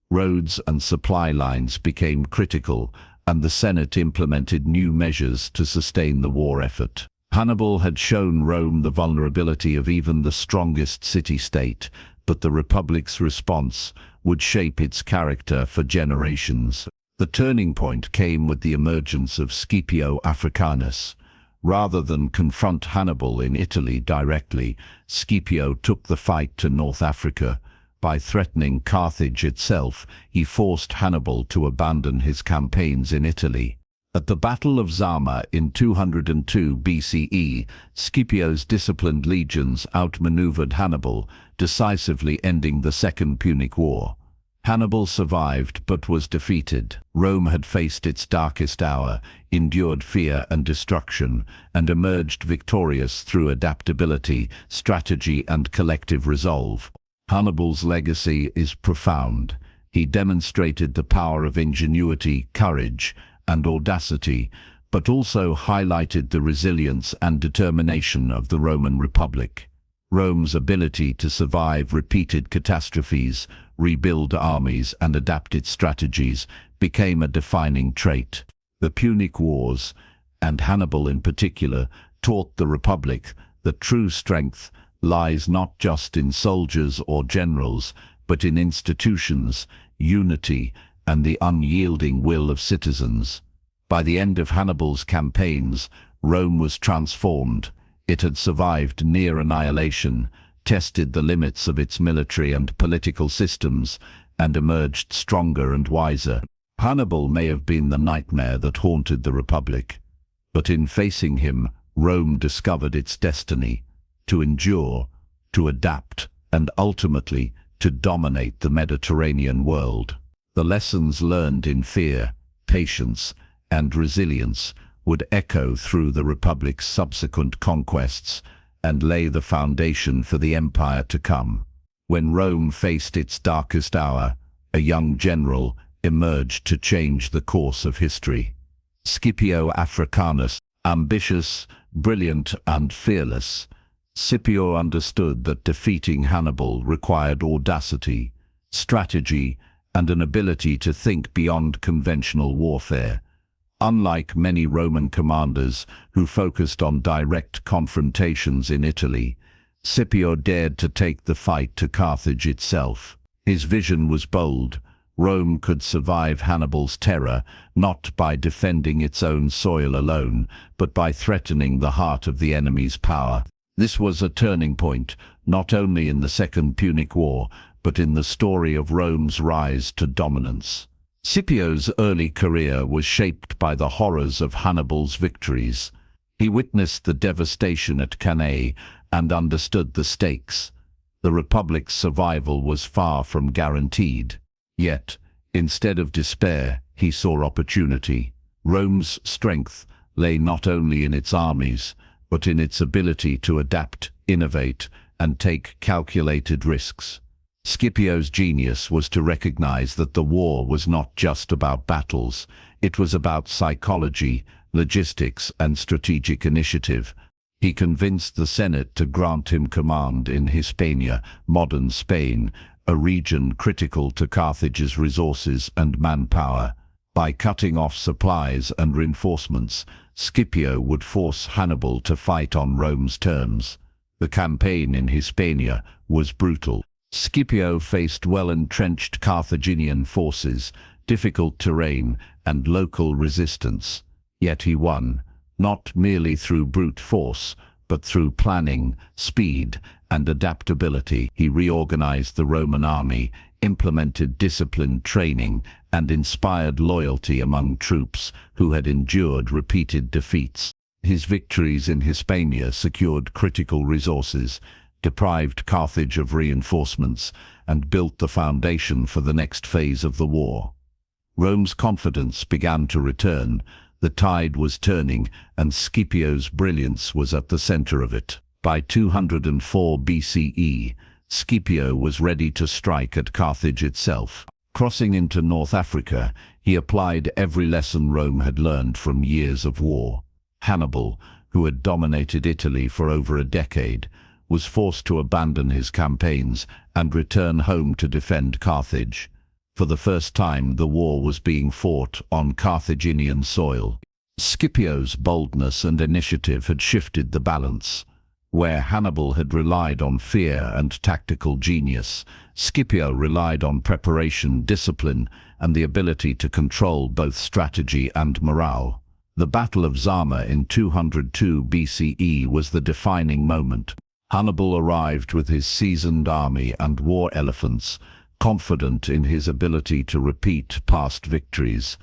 Roads and supply lines became critical, and the Senate implemented new measures to sustain the war effort. Hannibal had shown Rome the vulnerability of even the strongest city-state, but the Republic's response would shape its character for generations. The turning point came with the emergence of Scipio Africanus. Rather than confront Hannibal in Italy directly, Scipio took the fight to North Africa. By threatening Carthage itself, he forced Hannibal to abandon his campaigns in Italy. At the Battle of Zama in 202 BCE, Scipio's disciplined legions outmaneuvered Hannibal, decisively ending the Second Punic War. Hannibal survived but was defeated. Rome had faced its darkest hour, endured fear and destruction, and emerged victorious through adaptability, strategy, and collective resolve. Hannibal's legacy is profound. He demonstrated the power of ingenuity, courage, and audacity, but also highlighted the resilience and determination of the Roman Republic. Rome's ability to survive repeated catastrophes, rebuild armies, and adapt its strategies became a defining trait. The Punic Wars, and Hannibal in particular, taught the Republic that true strength lies not just in soldiers or generals, but in institutions, unity, and the unyielding will of citizens. By the end of Hannibal's campaigns, Rome was transformed. It had survived near annihilation, tested the limits of its military and political systems, and emerged stronger and wiser. Hannibal may have been the nightmare that haunted the Republic, but in facing him, Rome discovered its destiny: to endure, to adapt, and ultimately to dominate the Mediterranean world. The lessons learned in fear, patience, and resilience would echo through the Republic's subsequent conquests and lay the foundation for the empire to come. When Rome faced its darkest hour, a young general emerged to change the course of history. Scipio Africanus, ambitious, brilliant, and fearless, Scipio understood that defeating Hannibal required audacity, strategy, and an ability to think beyond conventional warfare. Unlike many Roman commanders who focused on direct confrontations in Italy, Scipio dared to take the fight to Carthage itself. His vision was bold. Rome could survive Hannibal's terror not by defending its own soil alone, but by threatening the heart of the enemy's power. This was a turning point, not only in the Second Punic War, but in the story of Rome's rise to dominance. Scipio's early career was shaped by the horrors of Hannibal's victories. He witnessed the devastation at Cannae and understood the stakes. The Republic's survival was far from guaranteed. Yet, instead of despair, he saw opportunity. Rome's strength lay not only in its armies, but in its ability to adapt, innovate, and take calculated risks. Scipio's genius was to recognize that the war was not just about battles, it was about psychology, logistics, and strategic initiative. He convinced the Senate to grant him command in Hispania, modern Spain, a region critical to Carthage's resources and manpower. By cutting off supplies and reinforcements, Scipio would force Hannibal to fight on Rome's terms. The campaign in Hispania was brutal. Scipio faced well-entrenched Carthaginian forces, difficult terrain, and local resistance. Yet he won, not merely through brute force, but through planning, speed, and adaptability. He reorganized the Roman army, implemented disciplined training, and inspired loyalty among troops who had endured repeated defeats. His victories in Hispania secured critical resources, deprived Carthage of reinforcements, and built the foundation for the next phase of the war. Rome's confidence began to return. The tide was turning, and Scipio's brilliance was at the center of it. By 204 BCE, Scipio was ready to strike at Carthage itself. Crossing into North Africa, he applied every lesson Rome had learned from years of war. Hannibal, who had dominated Italy for over a decade, was forced to abandon his campaigns and return home to defend Carthage. For the first time, the war was being fought on Carthaginian soil. Scipio's boldness and initiative had shifted the balance. Where Hannibal had relied on fear and tactical genius, Scipio relied on preparation, discipline, and the ability to control both strategy and morale. The Battle of Zama in 202 BCE was the defining moment. Hannibal arrived with his seasoned army and war elephants, confident in his ability to repeat past victories.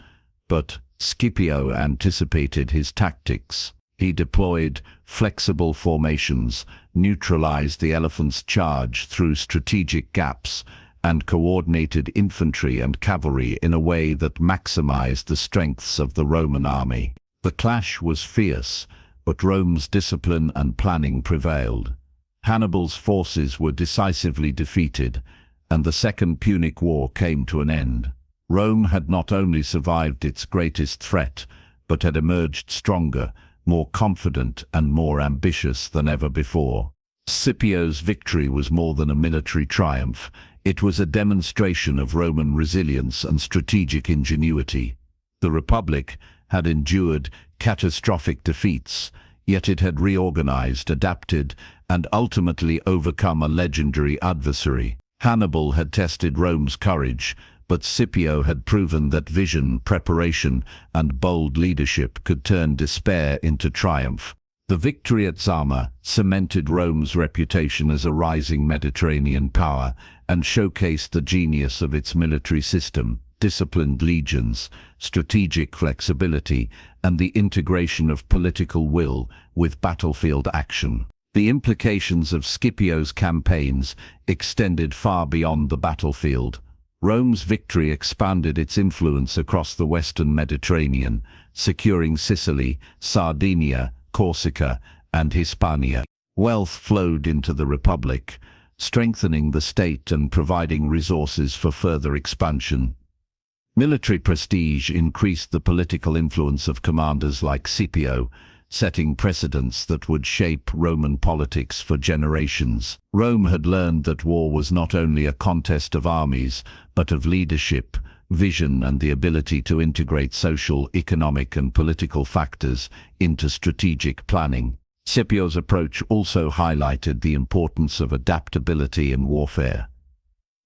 But Scipio anticipated his tactics. He deployed flexible formations, neutralized the elephant's charge through strategic gaps, and coordinated infantry and cavalry in a way that maximized the strengths of the Roman army. The clash was fierce, but Rome's discipline and planning prevailed. Hannibal's forces were decisively defeated, and the Second Punic War came to an end. Rome had not only survived its greatest threat, but had emerged stronger, more confident, and more ambitious than ever before. Scipio's victory was more than a military triumph. It was a demonstration of Roman resilience and strategic ingenuity. The Republic had endured catastrophic defeats, yet it had reorganized, adapted, and ultimately overcome a legendary adversary. Hannibal had tested Rome's courage, but Scipio had proven that vision, preparation, and bold leadership could turn despair into triumph. The victory at Zama cemented Rome's reputation as a rising Mediterranean power and showcased the genius of its military system, disciplined legions, strategic flexibility, and the integration of political will with battlefield action. The implications of Scipio's campaigns extended far beyond the battlefield. Rome's victory expanded its influence across the western Mediterranean, securing Sicily, Sardinia, Corsica, and Hispania. Wealth flowed into the Republic, strengthening the state and providing resources for further expansion. Military prestige increased the political influence of commanders like Scipio, setting precedents that would shape Roman politics for generations. Rome had learned that war was not only a contest of armies, but of leadership, vision, and the ability to integrate social, economic, and political factors into strategic planning. Scipio's approach also highlighted the importance of adaptability in warfare.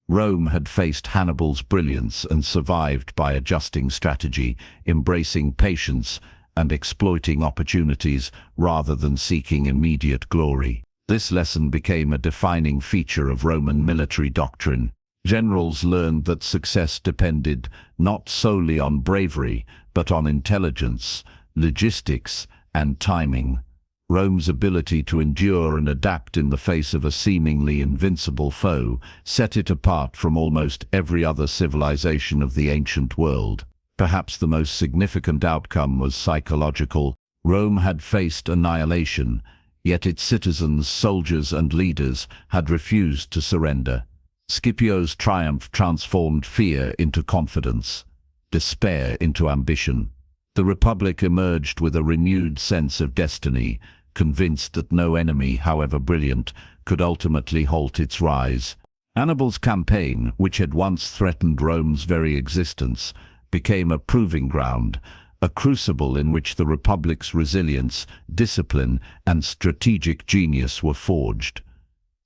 Rome had faced Hannibal's brilliance and survived by adjusting strategy, embracing patience, and exploiting opportunities rather than seeking immediate glory. This lesson became a defining feature of Roman military doctrine. Generals learned that success depended not solely on bravery, but on intelligence, logistics, and timing. Rome's ability to endure and adapt in the face of a seemingly invincible foe set it apart from almost every other civilization of the ancient world. Perhaps the most significant outcome was psychological. Rome had faced annihilation, yet its citizens, soldiers, and leaders had refused to surrender. Scipio's triumph transformed fear into confidence, despair into ambition. The Republic emerged with a renewed sense of destiny, convinced that no enemy, however brilliant, could ultimately halt its rise. Hannibal's campaign, which had once threatened Rome's very existence, became a proving ground, a crucible in which the Republic's resilience, discipline, and strategic genius were forged.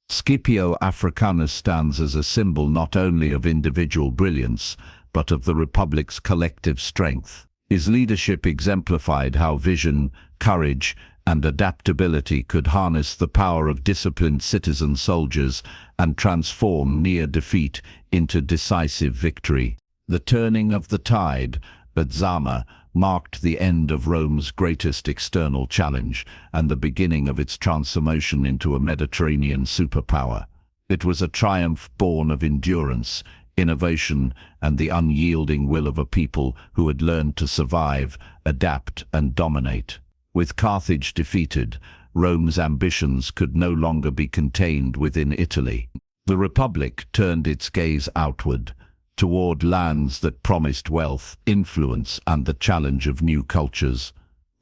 Scipio Africanus stands as a symbol not only of individual brilliance, but of the Republic's collective strength. His leadership exemplified how vision, courage, and adaptability could harness the power of disciplined citizen soldiers and transform near defeat into decisive victory. The turning of the tide at Zama marked the end of Rome's greatest external challenge and the beginning of its transformation into a Mediterranean superpower. It was a triumph born of endurance, innovation, and the unyielding will of a people who had learned to survive, adapt, and dominate. With Carthage defeated, Rome's ambitions could no longer be contained within Italy. The Republic turned its gaze outward, toward lands that promised wealth, influence, and the challenge of new cultures.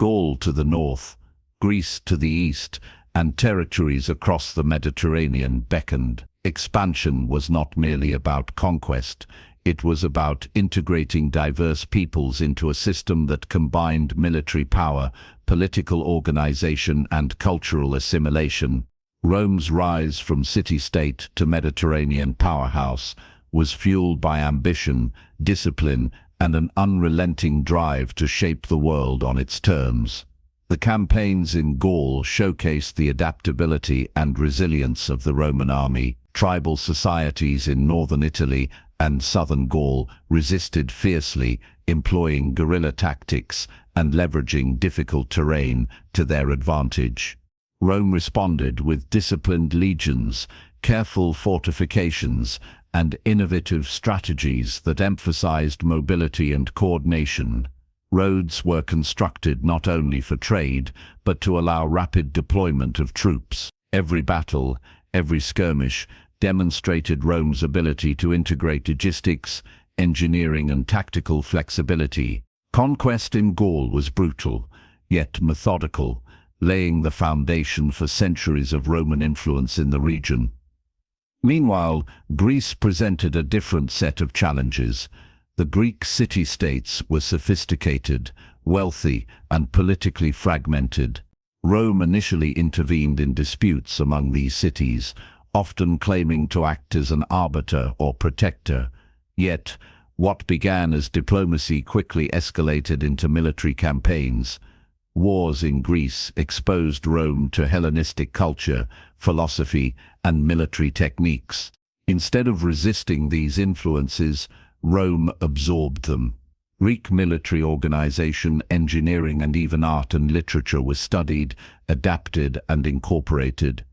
Gaul to the north, Greece to the east, and territories across the Mediterranean beckoned. Expansion was not merely about conquest, it was about integrating diverse peoples into a system that combined military power, political organization, and cultural assimilation. Rome's rise from city-state to Mediterranean powerhouse was fueled by ambition, discipline, and an unrelenting drive to shape the world on its terms. The campaigns in Gaul showcased the adaptability and resilience of the Roman army. Tribal societies in northern Italy and southern Gaul resisted fiercely, employing guerrilla tactics and leveraging difficult terrain to their advantage. Rome responded with disciplined legions, careful fortifications, and innovative strategies that emphasized mobility and coordination. Roads were constructed not only for trade, but to allow rapid deployment of troops. Every battle, every skirmish, demonstrated Rome's ability to integrate logistics, engineering, and tactical flexibility. Conquest in Gaul was brutal, yet methodical, laying the foundation for centuries of Roman influence in the region. Meanwhile, Greece presented a different set of challenges. The Greek city-states were sophisticated, wealthy, and politically fragmented. Rome initially intervened in disputes among these cities, often claiming to act as an arbiter or protector. Yet, what began as diplomacy quickly escalated into military campaigns. Wars in Greece exposed Rome to Hellenistic culture, philosophy, and military techniques. Instead of resisting these influences, Rome absorbed them. Greek military organization, engineering, and even art and literature were studied, adapted, and incorporated.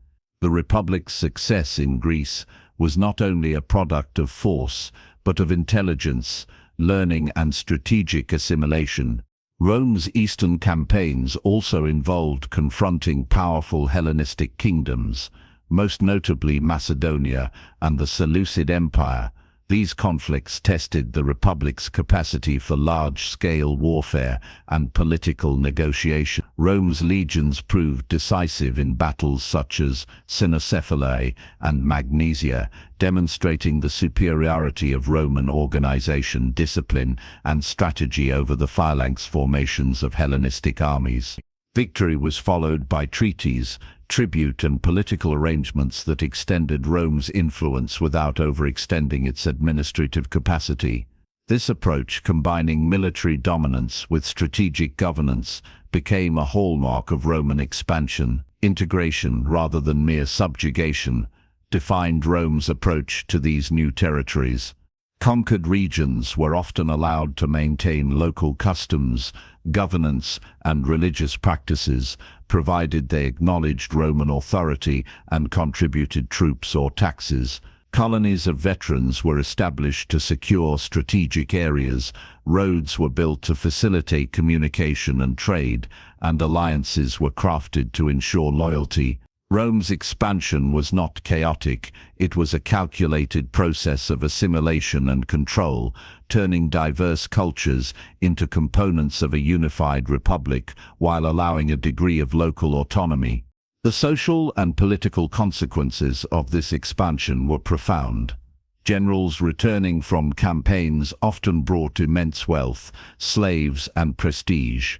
The Republic's success in Greece was not only a product of force, but of intelligence, learning and strategic assimilation. Rome's eastern campaigns also involved confronting powerful Hellenistic kingdoms, most notably Macedonia and the Seleucid Empire. These conflicts tested the Republic's capacity for large-scale warfare and political negotiation. Rome's legions proved decisive in battles such as Cynocephalae and Magnesia, demonstrating the superiority of Roman organization, discipline, and strategy over the phalanx formations of Hellenistic armies. Victory was followed by treaties, tribute and political arrangements that extended Rome's influence without overextending its administrative capacity. This approach, combining military dominance with strategic governance, became a hallmark of Roman expansion. Integration, rather than mere subjugation, defined Rome's approach to these new territories. Conquered regions were often allowed to maintain local customs, governance, and religious practices, provided they acknowledged Roman authority and contributed troops or taxes. Colonies of veterans were established to secure strategic areas, roads were built to facilitate communication and trade, and alliances were crafted to ensure loyalty. Rome's expansion was not chaotic, it was a calculated process of assimilation and control, turning diverse cultures into components of a unified republic while allowing a degree of local autonomy. The social and political consequences of this expansion were profound. Generals returning from campaigns often brought immense wealth, slaves, and prestige.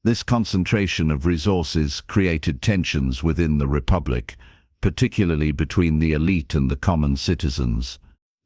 This concentration of resources created tensions within the Republic, particularly between the elite and the common citizens.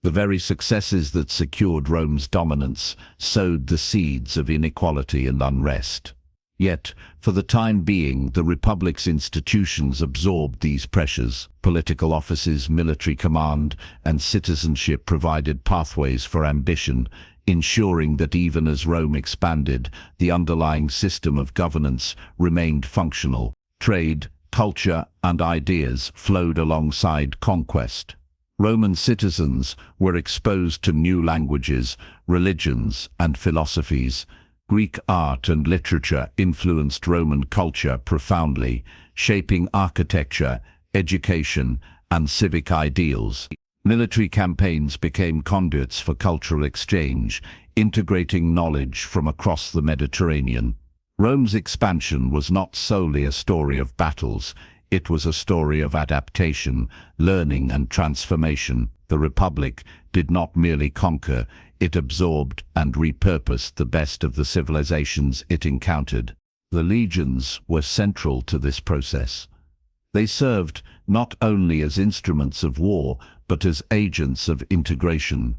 The very successes that secured Rome's dominance sowed the seeds of inequality and unrest. Yet, for the time being, the Republic's institutions absorbed these pressures. Political offices, military command, and citizenship provided pathways for ambition, ensuring that even as Rome expanded, the underlying system of governance remained functional. Trade, culture, and ideas flowed alongside conquest. Roman citizens were exposed to new languages, religions, and philosophies. Greek art and literature influenced Roman culture profoundly, shaping architecture, education, and civic ideals. Military campaigns became conduits for cultural exchange, integrating knowledge from across the Mediterranean. Rome's expansion was not solely a story of battles, it was a story of adaptation, learning, and transformation. The Republic did not merely conquer, it absorbed and repurposed the best of the civilizations it encountered. The legions were central to this process. They served not only as instruments of war, but as agents of integration.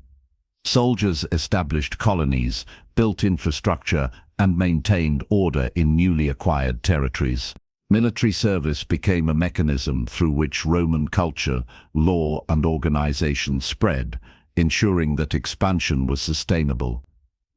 Soldiers established colonies, built infrastructure, and maintained order in newly acquired territories. Military service became a mechanism through which Roman culture, law, and organization spread, ensuring that expansion was sustainable.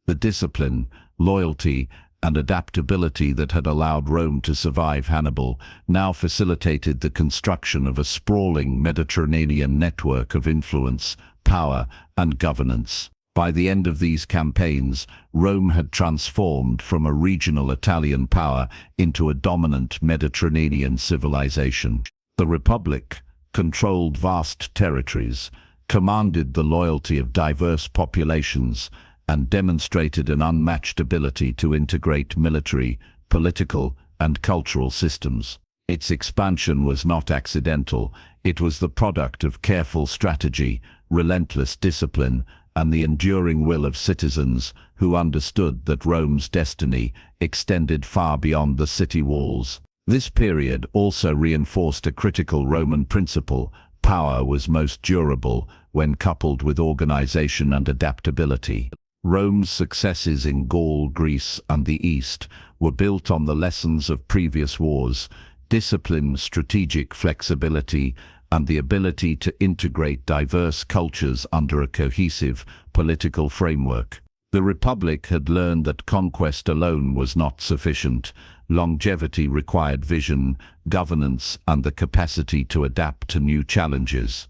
The discipline, loyalty, and adaptability that had allowed Rome to survive Hannibal now facilitated the construction of a sprawling Mediterranean network of influence, power, and governance. By the end of these campaigns, Rome had transformed from a regional Italian power into a dominant Mediterranean civilization. The Republic controlled vast territories, commanded the loyalty of diverse populations, and demonstrated an unmatched ability to integrate military, political, and cultural systems. Its expansion was not accidental, it was the product of careful strategy, relentless discipline, and the enduring will of citizens who understood that Rome's destiny extended far beyond the city walls. This period also reinforced a critical Roman principle: power was most durable when coupled with organization and adaptability. Rome's successes in Gaul, Greece, and the East were built on the lessons of previous wars: discipline, strategic flexibility, and the ability to integrate diverse cultures under a cohesive political framework. The Republic had learned that conquest alone was not sufficient. Longevity required vision, governance, and the capacity to adapt to new challenges.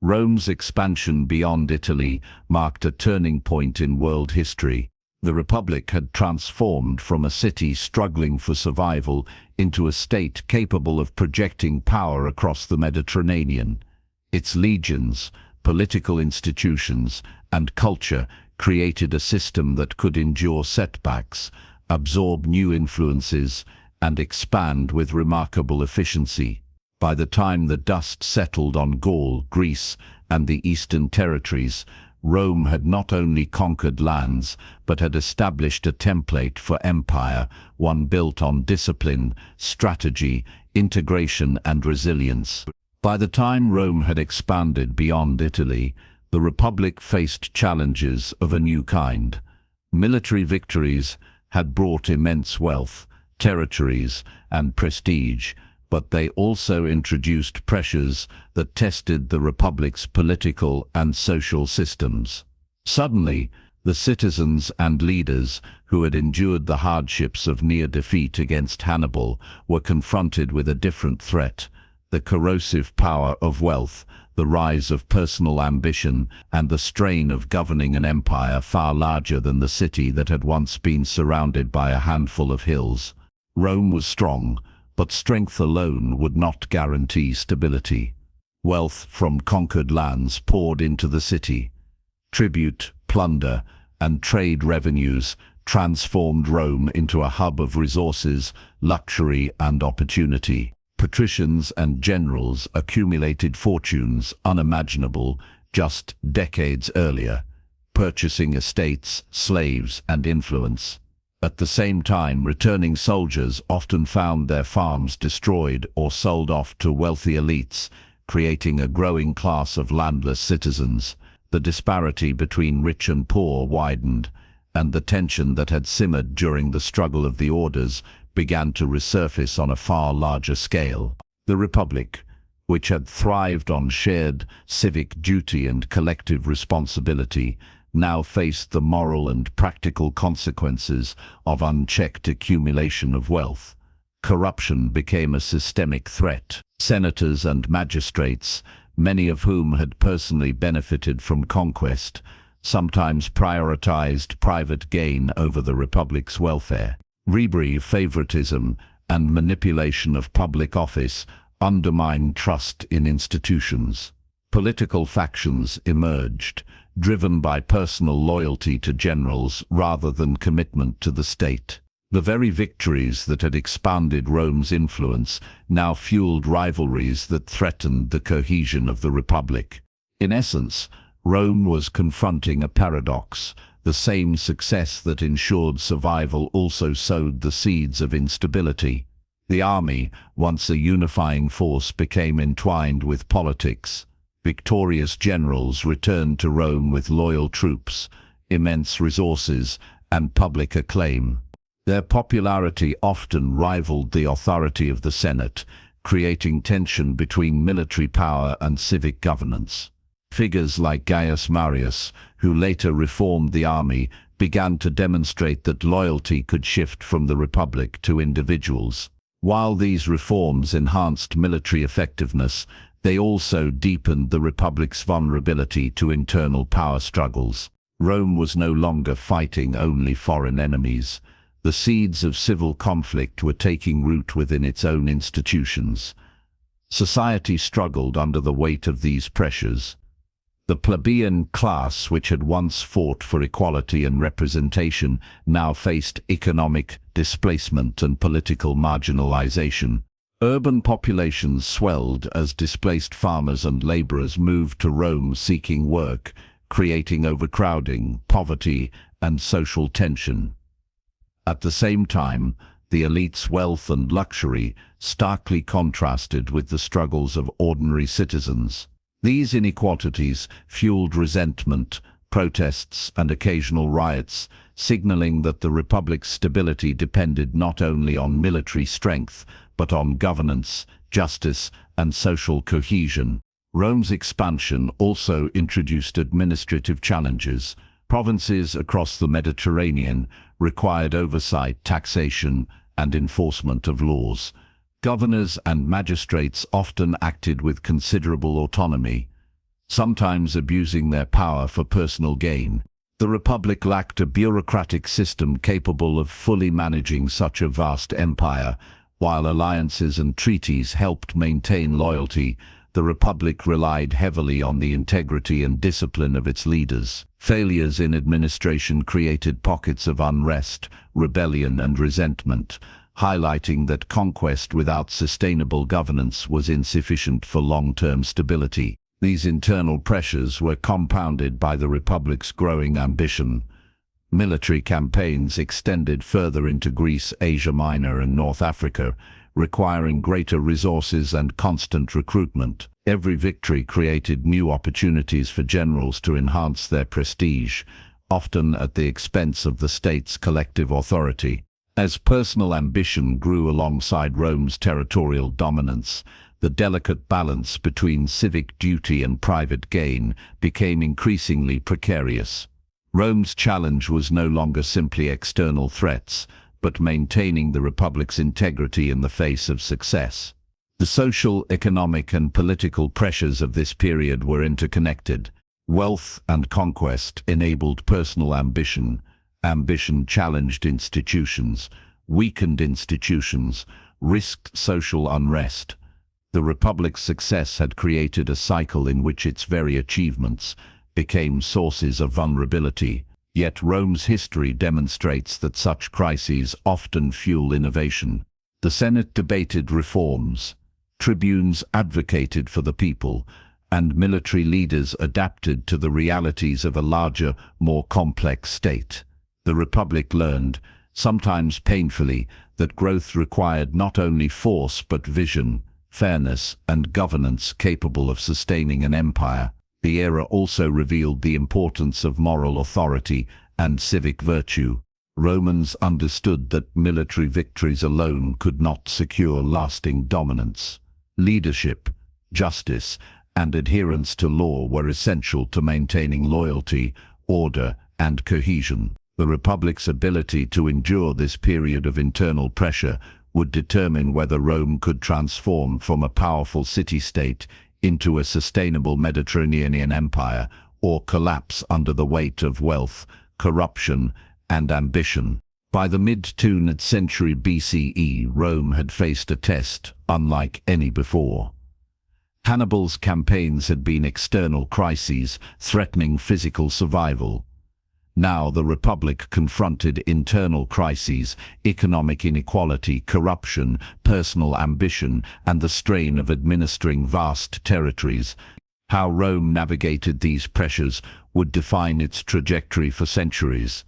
Rome's expansion beyond Italy marked a turning point in world history. The Republic had transformed from a city struggling for survival into a state capable of projecting power across the Mediterranean. Its legions, political institutions, and culture created a system that could endure setbacks, absorb new influences, and expand with remarkable efficiency. By the time the dust settled on Gaul, Greece, and the Eastern territories, Rome had not only conquered lands, but had established a template for empire, one built on discipline, strategy, integration, and resilience. By the time Rome had expanded beyond Italy, the Republic faced challenges of a new kind. Military victories had brought immense wealth, territories, and prestige, but they also introduced pressures that tested the Republic's political and social systems. Suddenly, the citizens and leaders who had endured the hardships of near defeat against Hannibal were confronted with a different threat: the corrosive power of wealth, the rise of personal ambition, and the strain of governing an empire far larger than the city that had once been surrounded by a handful of hills. Rome was strong, but strength alone would not guarantee stability. Wealth from conquered lands poured into the city. Tribute, plunder, and trade revenues transformed Rome into a hub of resources, luxury, and opportunity. Patricians and generals accumulated fortunes unimaginable just decades earlier, purchasing estates, slaves, and influence. At the same time, returning soldiers often found their farms destroyed or sold off to wealthy elites, creating a growing class of landless citizens. The disparity between rich and poor widened, and the tension that had simmered during the struggle of the orders began to resurface on a far larger scale. The Republic, which had thrived on shared civic duty and collective responsibility, now faced the moral and practical consequences of unchecked accumulation of wealth. Corruption became a systemic threat. Senators and magistrates, many of whom had personally benefited from conquest, sometimes prioritized private gain over the Republic's welfare. Bribery, favoritism, and manipulation of public office undermined trust in institutions. Political factions emerged, driven by personal loyalty to generals rather than commitment to the state. The very victories that had expanded Rome's influence now fueled rivalries that threatened the cohesion of the Republic. In essence, Rome was confronting a paradox. The same success that ensured survival also sowed the seeds of instability. The army, once a unifying force, became entwined with politics. Victorious generals returned to Rome with loyal troops, immense resources, and public acclaim. Their popularity often rivaled the authority of the Senate, creating tension between military power and civic governance. Figures like Gaius Marius, who later reformed the army, began to demonstrate that loyalty could shift from the Republic to individuals. While these reforms enhanced military effectiveness, they also deepened the Republic's vulnerability to internal power struggles. Rome was no longer fighting only foreign enemies. The seeds of civil conflict were taking root within its own institutions. Society struggled under the weight of these pressures. The plebeian class, which had once fought for equality and representation, now faced economic displacement and political marginalization. Urban populations swelled as displaced farmers and laborers moved to Rome seeking work, creating overcrowding, poverty, and social tension. At the same time, the elite's wealth and luxury starkly contrasted with the struggles of ordinary citizens. These inequalities fueled resentment, protests, and occasional riots, signaling that the Republic's stability depended not only on military strength, but on governance, justice, and social cohesion. Rome's expansion also introduced administrative challenges. Provinces across the Mediterranean required oversight, taxation, and enforcement of laws. Governors and magistrates often acted with considerable autonomy. sometimes abusing their power for personal gain. The Republic lacked a bureaucratic system capable of fully managing such a vast empire. While alliances and treaties helped maintain loyalty, the Republic relied heavily on the integrity and discipline of its leaders. Failures in administration created pockets of unrest, rebellion, and resentment, highlighting that conquest without sustainable governance was insufficient for long-term stability. These internal pressures were compounded by the Republic's growing ambition. Military campaigns extended further into Greece, Asia Minor, and North Africa, requiring greater resources and constant recruitment. Every victory created new opportunities for generals to enhance their prestige, often at the expense of the state's collective authority. As personal ambition grew alongside Rome's territorial dominance, the delicate balance between civic duty and private gain became increasingly precarious. Rome's challenge was no longer simply external threats, but maintaining the Republic's integrity in the face of success. The social, economic, and political pressures of this period were interconnected. Wealth and conquest enabled personal ambition. Ambition challenged institutions, weakened institutions, risked social unrest. The Republic's success had created a cycle in which its very achievements became sources of vulnerability. Yet Rome's history demonstrates that such crises often fuel innovation. The Senate debated reforms, tribunes advocated for the people, and military leaders adapted to the realities of a larger, more complex state. The Republic learned, sometimes painfully, that growth required not only force but vision, fairness, and governance capable of sustaining an empire. The era also revealed the importance of moral authority and civic virtue. Romans understood that military victories alone could not secure lasting dominance. Leadership, justice, and adherence to law were essential to maintaining loyalty, order, and cohesion. The Republic's ability to endure this period of internal pressure would determine whether Rome could transform from a powerful city-state into a sustainable Mediterranean empire, or collapse under the weight of wealth, corruption, and ambition. By the mid-2nd century BCE, Rome had faced a test unlike any before. Hannibal's campaigns had been external crises threatening physical survival. Now the Republic confronted internal crises, economic inequality, corruption, personal ambition, and the strain of administering vast territories. How Rome navigated these pressures would define its trajectory for centuries.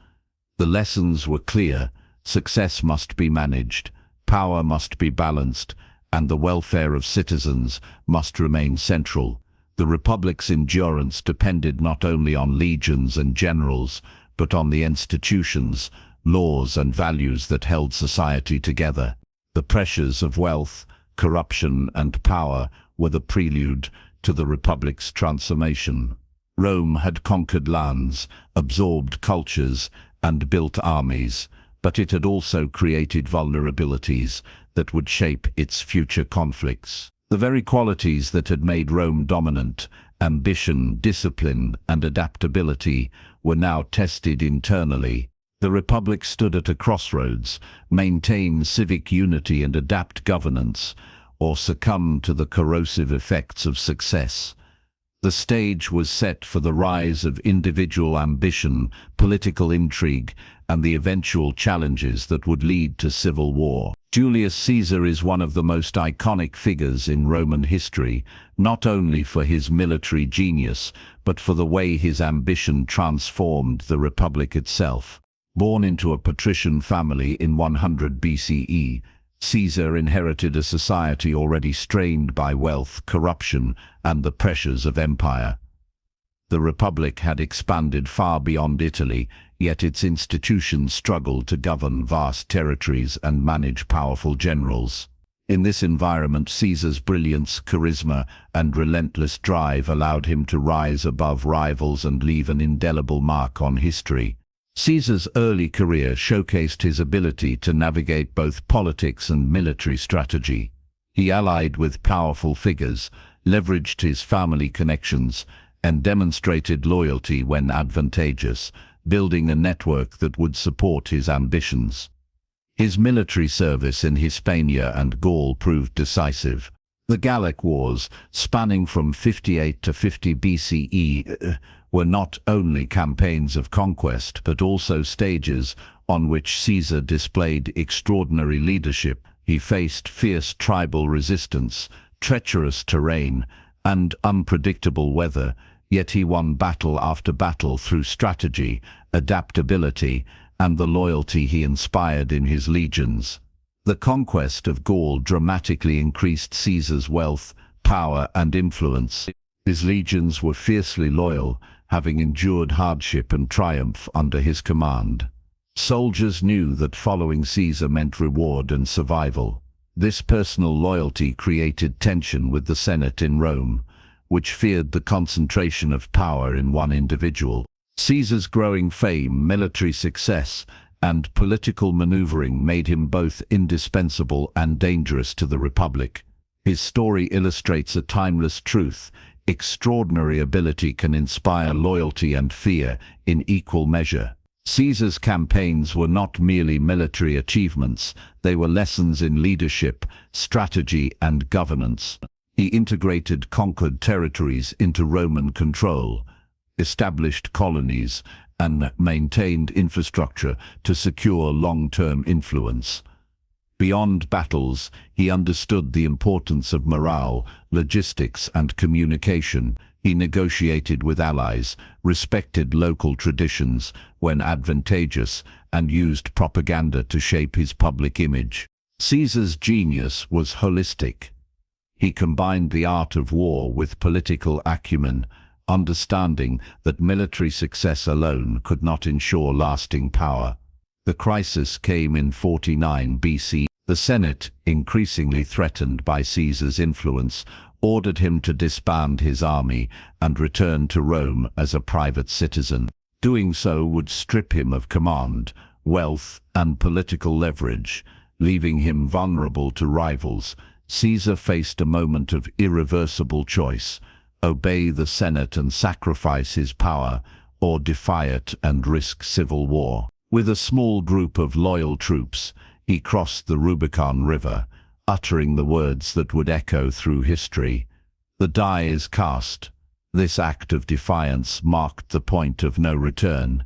The lessons were clear: success must be managed, power must be balanced, and the welfare of citizens must remain central. The Republic's endurance depended not only on legions and generals, but on the institutions, laws, and values that held society together. The pressures of wealth, corruption, and power were the prelude to the Republic's transformation. Rome had conquered lands, absorbed cultures, and built armies, but it had also created vulnerabilities that would shape its future conflicts. The very qualities that had made Rome dominant, ambition, discipline, and adaptability, were now tested internally. The Republic stood at a crossroads: maintain civic unity and adapt governance, or succumb to the corrosive effects of success. The stage was set for the rise of individual ambition, political intrigue, and the eventual challenges that would lead to civil war. Julius Caesar is one of the most iconic figures in Roman history, not only for his military genius, but for the way his ambition transformed the Republic itself. Born into a patrician family in 100 BCE, Caesar inherited a society already strained by wealth, corruption, and the pressures of empire. The Republic had expanded far beyond Italy, yet its institutions struggled to govern vast territories and manage powerful generals. In this environment, Caesar's brilliance, charisma, and relentless drive allowed him to rise above rivals and leave an indelible mark on history. Caesar's early career showcased his ability to navigate both politics and military strategy. He allied with powerful figures, leveraged his family connections, and demonstrated loyalty when advantageous, building a network that would support his ambitions. His military service in Hispania and Gaul proved decisive. The Gallic Wars, spanning from 58 to 50 BCE, were not only campaigns of conquest but also stages on which Caesar displayed extraordinary leadership. He faced fierce tribal resistance, treacherous terrain, and unpredictable weather, yet he won battle after battle through strategy, adaptability, and the loyalty he inspired in his legions. The conquest of Gaul dramatically increased Caesar's wealth, power, and influence. His legions were fiercely loyal, having endured hardship and triumph under his command. Soldiers knew that following Caesar meant reward and survival. This personal loyalty created tension with the Senate in Rome, which feared the concentration of power in one individual. Caesar's growing fame, military success, and political maneuvering made him both indispensable and dangerous to the Republic. His story illustrates a timeless truth: extraordinary ability can inspire loyalty and fear in equal measure. Caesar's campaigns were not merely military achievements, they were lessons in leadership, strategy, and governance. He integrated conquered territories into Roman control, established colonies, and maintained infrastructure to secure long-term influence. Beyond battles, he understood the importance of morale, logistics, and communication. He negotiated with allies, respected local traditions when advantageous, and used propaganda to shape his public image. Caesar's genius was holistic. He combined the art of war with political acumen, understanding that military success alone could not ensure lasting power. The crisis came in 49 BC. The Senate, increasingly threatened by Caesar's influence, ordered him to disband his army and return to Rome as a private citizen. Doing so would strip him of command, wealth, and political leverage, leaving him vulnerable to rivals. Caesar faced a moment of irreversible choice: obey the Senate and sacrifice his power, or defy it and risk civil war. With a small group of loyal troops, he crossed the Rubicon River, uttering the words that would echo through history: "The die is cast." This act of defiance marked the point of no return,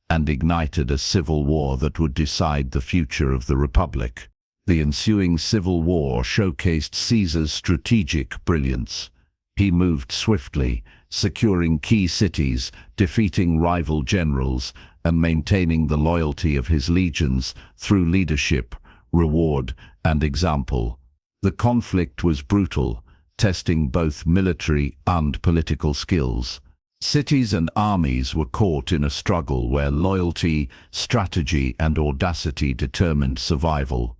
and ignited a civil war that would decide the future of the Republic. The ensuing civil war showcased Caesar's strategic brilliance. He moved swiftly, securing key cities, defeating rival generals, and maintaining the loyalty of his legions through leadership, reward, and example. The conflict was brutal, testing both military and political skills. Cities and armies were caught in a struggle where loyalty, strategy, and audacity determined survival.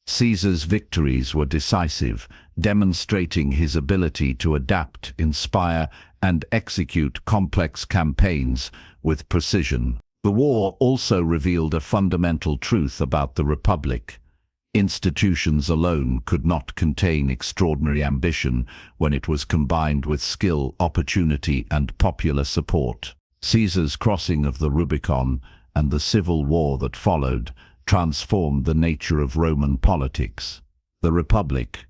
Caesar's victories were decisive, demonstrating his ability to adapt, inspire, and execute complex campaigns with precision. The war also revealed a fundamental truth about the Republic. Institutions alone could not contain extraordinary ambition when it was combined with skill, opportunity, and popular support. Caesar's crossing of the Rubicon and the civil war that followed transformed the nature of Roman politics. The Republic,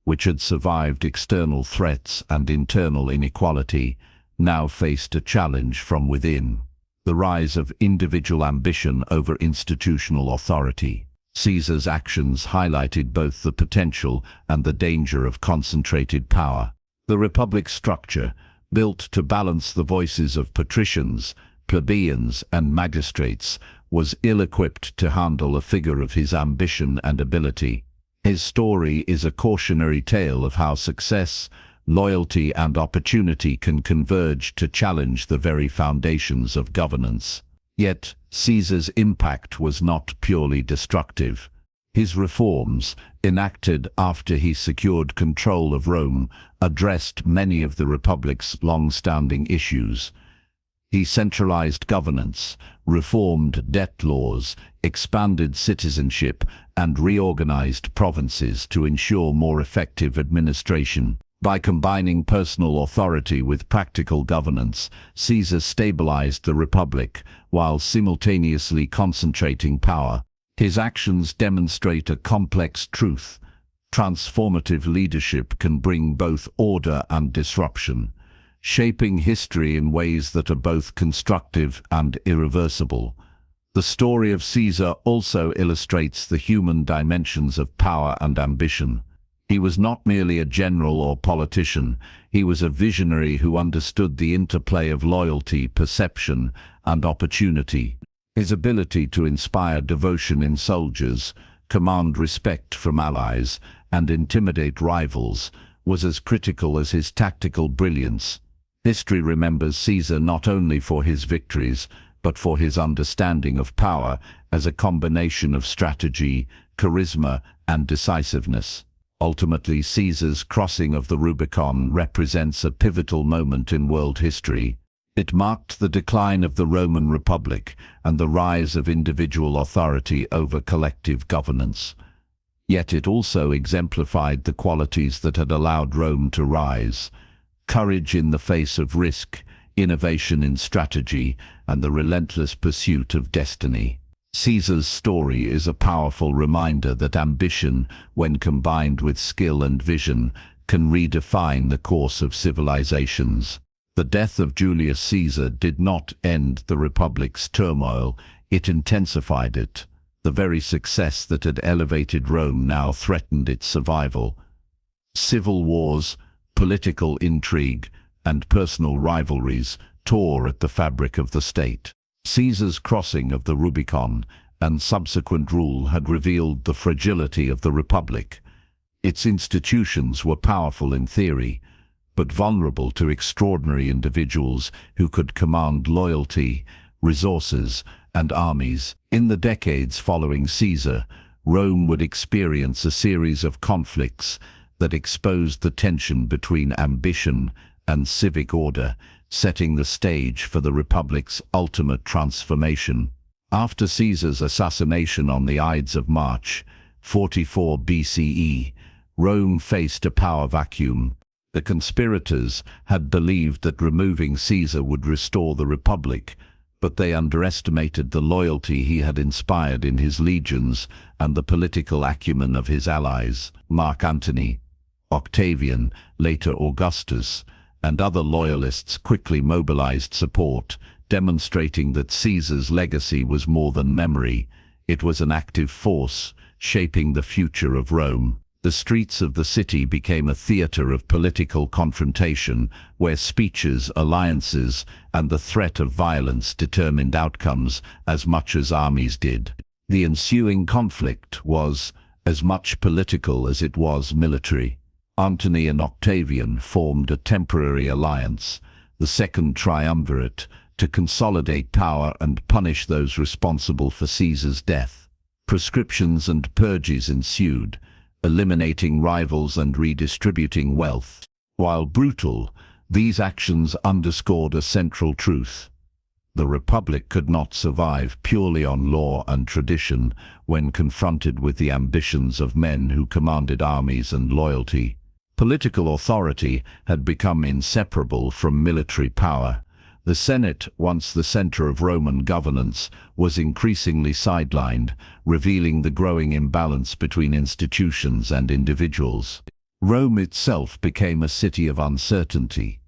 which had survived external threats and internal inequality, now faced a challenge from within: the rise of individual ambition over institutional authority. Caesar's actions highlighted both the potential and the danger of concentrated power. The Republic's structure, built to balance the voices of patricians, plebeians, and magistrates, was ill-equipped to handle a figure of his ambition and ability. His story is a cautionary tale of how success, loyalty, and opportunity can converge to challenge the very foundations of governance. Yet, Caesar's impact was not purely destructive. His reforms, enacted after he secured control of Rome, addressed many of the Republic's long-standing issues. He centralized governance, reformed debt laws, expanded citizenship, and reorganized provinces to ensure more effective administration. By combining personal authority with practical governance, Caesar stabilized the Republic while simultaneously concentrating power. His actions demonstrate a complex truth. Transformative leadership can bring both order and disruption, shaping history in ways that are both constructive and irreversible. The story of Caesar also illustrates the human dimensions of power and ambition. He was not merely a general or politician, he was a visionary who understood the interplay of loyalty, perception, and opportunity. His ability to inspire devotion in soldiers, command respect from allies, and intimidate rivals was as critical as his tactical brilliance. History remembers Caesar not only for his victories, but for his understanding of power as a combination of strategy, charisma, and decisiveness. Ultimately, Caesar's crossing of the Rubicon represents a pivotal moment in world history. It marked the decline of the Roman Republic and the rise of individual authority over collective governance. Yet it also exemplified the qualities that had allowed Rome to rise: courage in the face of risk, innovation in strategy, and the relentless pursuit of destiny. Caesar's story is a powerful reminder that ambition, when combined with skill and vision, can redefine the course of civilizations. The death of Julius Caesar did not end the Republic's turmoil, it intensified it. The very success that had elevated Rome now threatened its survival. Civil wars, political intrigue, and personal rivalries tore at the fabric of the state. Caesar's crossing of the Rubicon and subsequent rule had revealed the fragility of the Republic. Its institutions were powerful in theory, but vulnerable to extraordinary individuals who could command loyalty, resources, and armies. In the decades following Caesar, Rome would experience a series of conflicts that exposed the tension between ambition and civic order, setting the stage for the Republic's ultimate transformation. After Caesar's assassination on the Ides of March, 44 BCE, Rome faced a power vacuum. The conspirators had believed that removing Caesar would restore the Republic, but they underestimated the loyalty he had inspired in his legions and the political acumen of his allies. Mark Antony, Octavian, later Augustus, and other loyalists quickly mobilized support, demonstrating that Caesar's legacy was more than memory. It was an active force, shaping the future of Rome. The streets of the city became a theater of political confrontation, where speeches, alliances, and the threat of violence determined outcomes as much as armies did. The ensuing conflict was as much political as it was military. Antony and Octavian formed a temporary alliance, the Second Triumvirate, to consolidate power and punish those responsible for Caesar's death. Proscriptions and purges ensued, eliminating rivals and redistributing wealth. While brutal, these actions underscored a central truth. The Republic could not survive purely on law and tradition when confronted with the ambitions of men who commanded armies and loyalty. Political authority had become inseparable from military power. The Senate, once the center of Roman governance, was increasingly sidelined, revealing the growing imbalance between institutions and individuals. Rome itself became a city of uncertainty.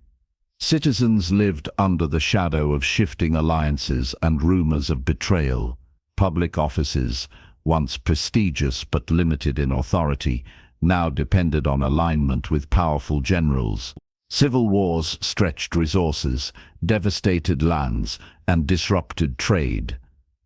Citizens lived under the shadow of shifting alliances and rumors of betrayal. Public offices, once prestigious but limited in authority, now depended on alignment with powerful generals. Civil wars stretched resources, devastated lands, and disrupted trade.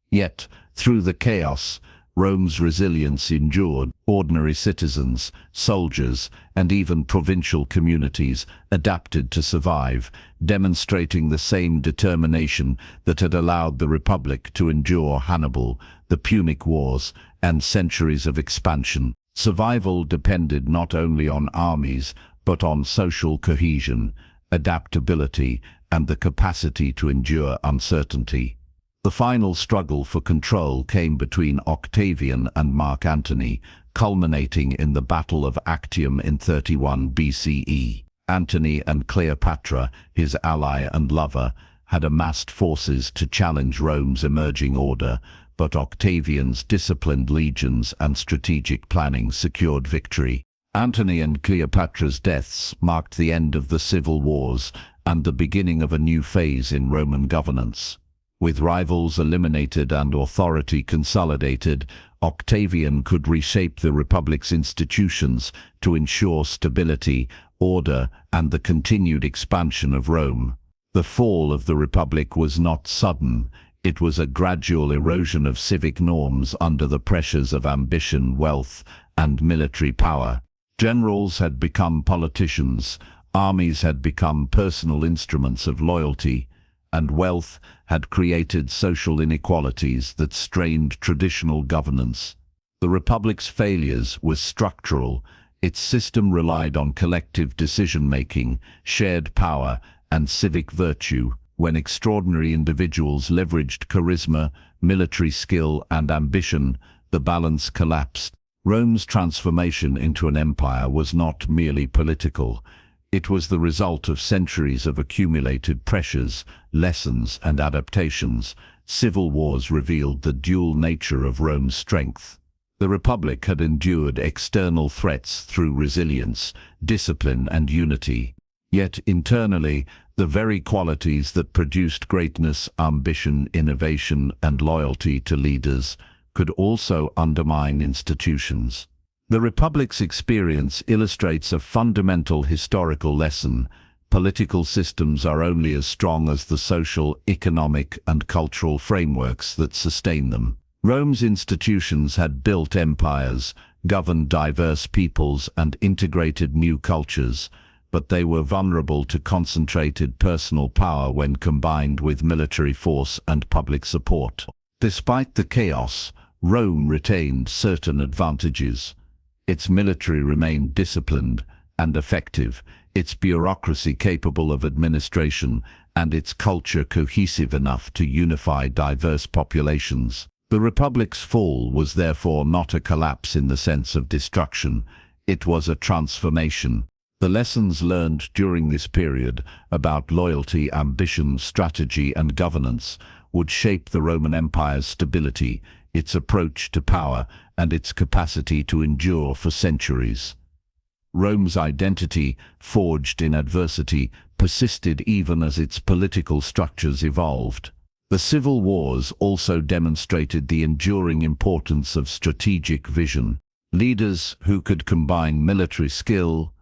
Yet, through the chaos, Rome's resilience endured. Ordinary citizens, soldiers, and even provincial communities adapted to survive, demonstrating the same determination that had allowed the Republic to endure Hannibal, the Punic Wars, and centuries of expansion. Survival depended not only on armies, but on social cohesion, adaptability, and the capacity to endure uncertainty. The final struggle for control came between Octavian and Mark Antony, culminating in the Battle of Actium in 31 BCE. Antony and Cleopatra, his ally and lover, had amassed forces to challenge Rome's emerging order, but Octavian's disciplined legions and strategic planning secured victory. Antony and Cleopatra's deaths marked the end of the civil wars and the beginning of a new phase in Roman governance. With rivals eliminated and authority consolidated, Octavian could reshape the Republic's institutions to ensure stability, order, and the continued expansion of Rome. The fall of the Republic was not sudden. It was a gradual erosion of civic norms under the pressures of ambition, wealth, and military power. Generals had become politicians, armies had become personal instruments of loyalty, and wealth had created social inequalities that strained traditional governance. The Republic's failures were structural. Its system relied on collective decision-making, shared power, and civic virtue. When extraordinary individuals leveraged charisma, military skill, and ambition, the balance collapsed. Rome's transformation into an empire was not merely political. It was the result of centuries of accumulated pressures, lessons, and adaptations. Civil wars revealed the dual nature of Rome's strength. The Republic had endured external threats through resilience, discipline, and unity. Yet internally, the very qualities that produced greatness, ambition, innovation, and loyalty to leaders, could also undermine institutions. The Republic's experience illustrates a fundamental historical lesson. Political systems are only as strong as the social, economic, and cultural frameworks that sustain them. Rome's institutions had built empires, governed diverse peoples, and integrated new cultures, but they were vulnerable to concentrated personal power when combined with military force and public support. Despite the chaos, Rome retained certain advantages. Its military remained disciplined and effective, its bureaucracy capable of administration, and its culture cohesive enough to unify diverse populations. The Republic's fall was therefore not a collapse in the sense of destruction. It was a transformation. The lessons learned during this period about loyalty, ambition, strategy, and governance would shape the Roman Empire's stability, its approach to power, and its capacity to endure for centuries. Rome's identity, forged in adversity, persisted even as its political structures evolved. The civil wars also demonstrated the enduring importance of strategic vision. Leaders who could combine military skill,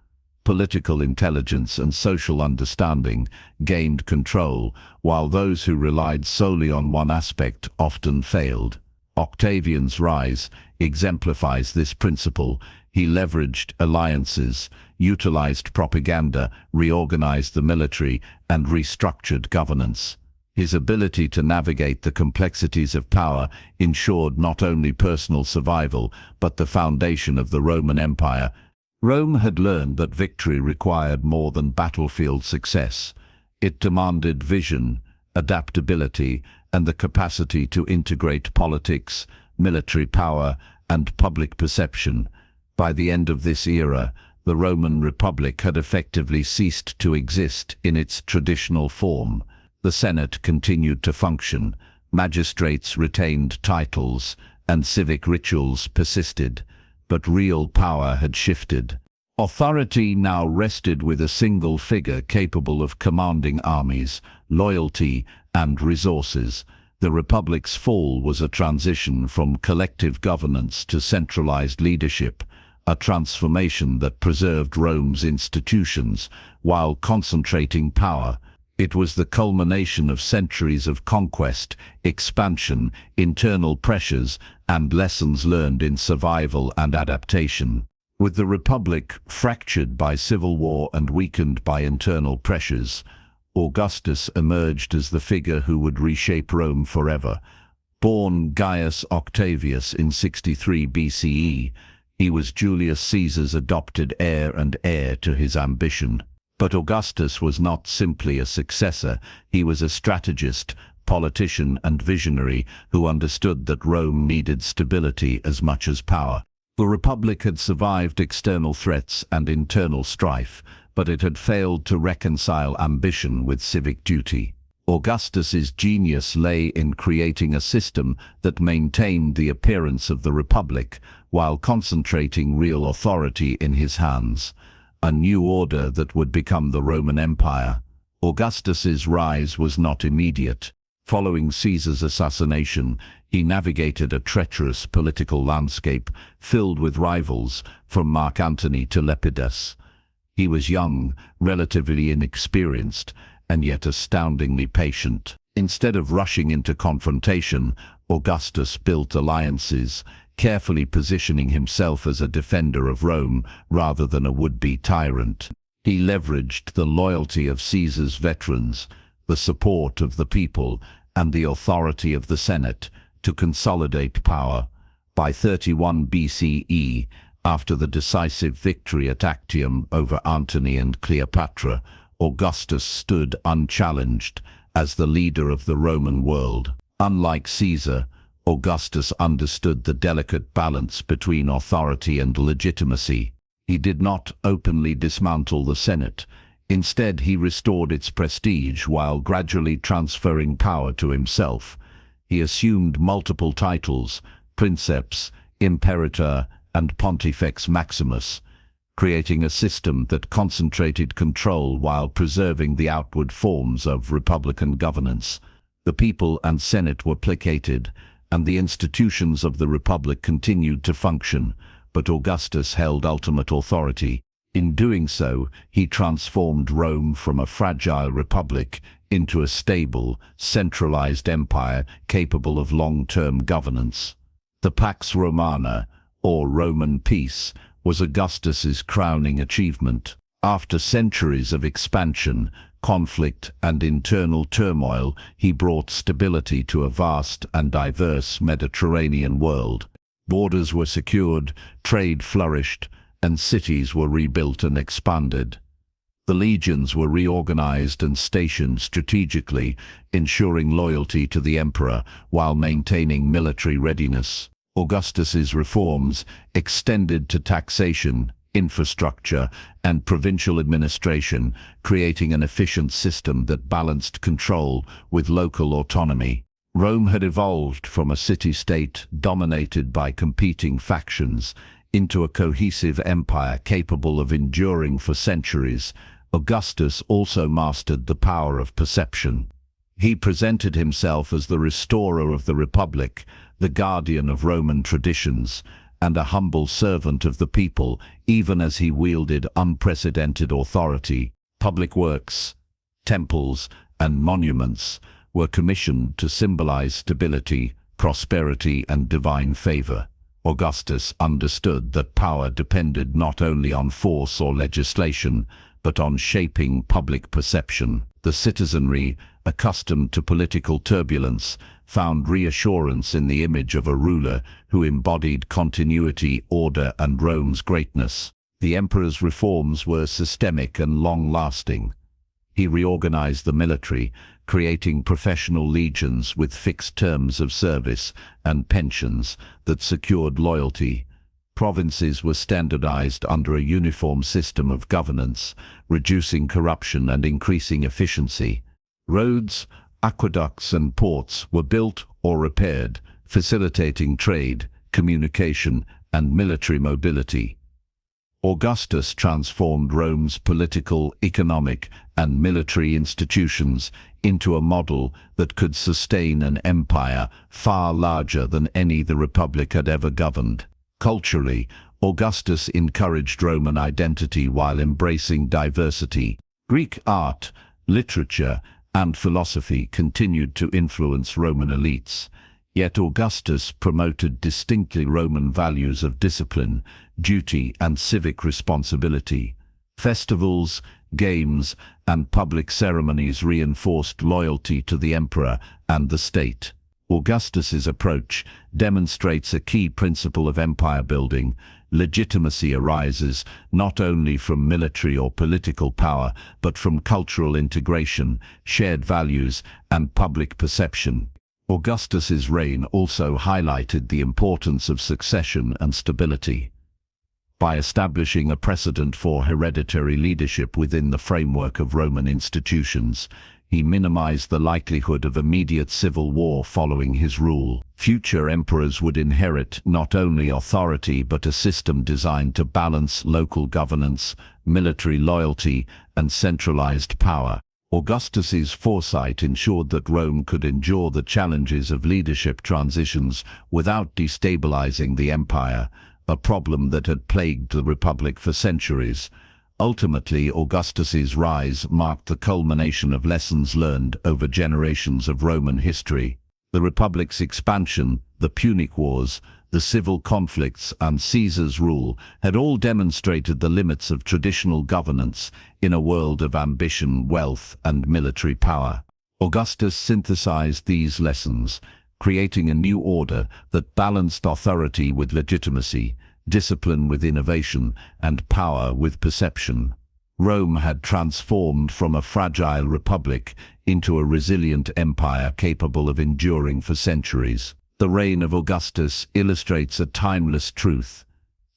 political intelligence, and social understanding gained control, while those who relied solely on one aspect often failed. Octavian's rise exemplifies this principle. He leveraged alliances, utilized propaganda, reorganized the military, and restructured governance. His ability to navigate the complexities of power ensured not only personal survival, but the foundation of the Roman Empire. Rome had learned that victory required more than battlefield success. It demanded vision, adaptability, and the capacity to integrate politics, military power, and public perception. By the end of this era, the Roman Republic had effectively ceased to exist in its traditional form. The Senate continued to function, magistrates retained titles, and civic rituals persisted, but real power had shifted. Authority now rested with a single figure capable of commanding armies, loyalty, and resources. The Republic's fall was a transition from collective governance to centralized leadership, a transformation that preserved Rome's institutions while concentrating power. It was the culmination of centuries of conquest, expansion, internal pressures, and lessons learned in survival and adaptation. With the Republic fractured by civil war and weakened by internal pressures, Augustus emerged as the figure who would reshape Rome forever. Born Gaius Octavius in 63 BCE, he was Julius Caesar's adopted heir and heir to his ambition. But Augustus was not simply a successor, he was a strategist, politician and visionary who understood that Rome needed stability as much as power. The Republic had survived external threats and internal strife, but it had failed to reconcile ambition with civic duty. Augustus's genius lay in creating a system that maintained the appearance of the Republic while concentrating real authority in his hands, a new order that would become the Roman Empire. Augustus's rise was not immediate. Following Caesar's assassination, he navigated a treacherous political landscape filled with rivals, from Mark Antony to Lepidus. He was young, relatively inexperienced, and yet astoundingly patient. Instead of rushing into confrontation, Augustus built alliances, carefully positioning himself as a defender of Rome rather than a would-be tyrant. He leveraged the loyalty of Caesar's veterans, the support of the people, and the authority of the Senate to consolidate power. By 31 BCE, after the decisive victory at Actium over Antony and Cleopatra, Augustus stood unchallenged as the leader of the Roman world. Unlike Caesar, Augustus understood the delicate balance between authority and legitimacy. He did not openly dismantle the Senate. Instead, he restored its prestige while gradually transferring power to himself. He assumed multiple titles: Princeps, Imperator, and Pontifex Maximus, creating a system that concentrated control while preserving the outward forms of republican governance. The people and Senate were placated, and the institutions of the Republic continued to function, but Augustus held ultimate authority. In doing so, he transformed Rome from a fragile republic into a stable, centralized empire capable of long-term governance. The Pax Romana, or Roman peace, was Augustus's crowning achievement. After centuries of expansion, conflict, and internal turmoil, he brought stability to a vast and diverse Mediterranean world. Borders were secured, trade flourished, and cities were rebuilt and expanded. The legions were reorganized and stationed strategically, ensuring loyalty to the emperor while maintaining military readiness. Augustus's reforms extended to taxation, infrastructure, and provincial administration, creating an efficient system that balanced control with local autonomy. Rome had evolved from a city-state dominated by competing factions into a cohesive empire capable of enduring for centuries. Augustus also mastered the power of perception. He presented himself as the restorer of the Republic, the guardian of Roman traditions, and a humble servant of the people, even as he wielded unprecedented authority. Public works, temples, and monuments were commissioned to symbolize stability, prosperity, and divine favor. Augustus understood that power depended not only on force or legislation, but on shaping public perception. The citizenry, accustomed to political turbulence, found reassurance in the image of a ruler who embodied continuity, order, and Rome's greatness. The emperor's reforms were systemic and long-lasting. He reorganized the military, creating professional legions with fixed terms of service and pensions that secured loyalty. Provinces were standardized under a uniform system of governance, reducing corruption and increasing efficiency. Roads, aqueducts, and ports were built or repaired, facilitating trade, communication, and military mobility. Augustus transformed Rome's political, economic, and military institutions into a model that could sustain an empire far larger than any the Republic had ever governed. Culturally, Augustus encouraged Roman identity while embracing diversity. Greek art, literature, and philosophy continued to influence Roman elites. Yet Augustus promoted distinctly Roman values of discipline, duty, and civic responsibility. Festivals, games, and public ceremonies reinforced loyalty to the emperor and the state. Augustus's approach demonstrates a key principle of empire building. Legitimacy arises not only from military or political power, but from cultural integration, shared values, and public perception. Augustus's reign also highlighted the importance of succession and stability. By establishing a precedent for hereditary leadership within the framework of Roman institutions, he minimized the likelihood of immediate civil war following his rule. Future emperors would inherit not only authority but a system designed to balance local governance, military loyalty, and centralized power. Augustus's foresight ensured that Rome could endure the challenges of leadership transitions without destabilizing the empire, a problem that had plagued the Republic for centuries. Ultimately, Augustus's rise marked the culmination of lessons learned over generations of Roman history. The Republic's expansion, the Punic Wars, the civil conflicts, and Caesar's rule had all demonstrated the limits of traditional governance in a world of ambition, wealth, and military power. Augustus synthesized these lessons, creating a new order that balanced authority with legitimacy, discipline with innovation, and power with perception. Rome had transformed from a fragile republic into a resilient empire capable of enduring for centuries. The reign of Augustus illustrates a timeless truth.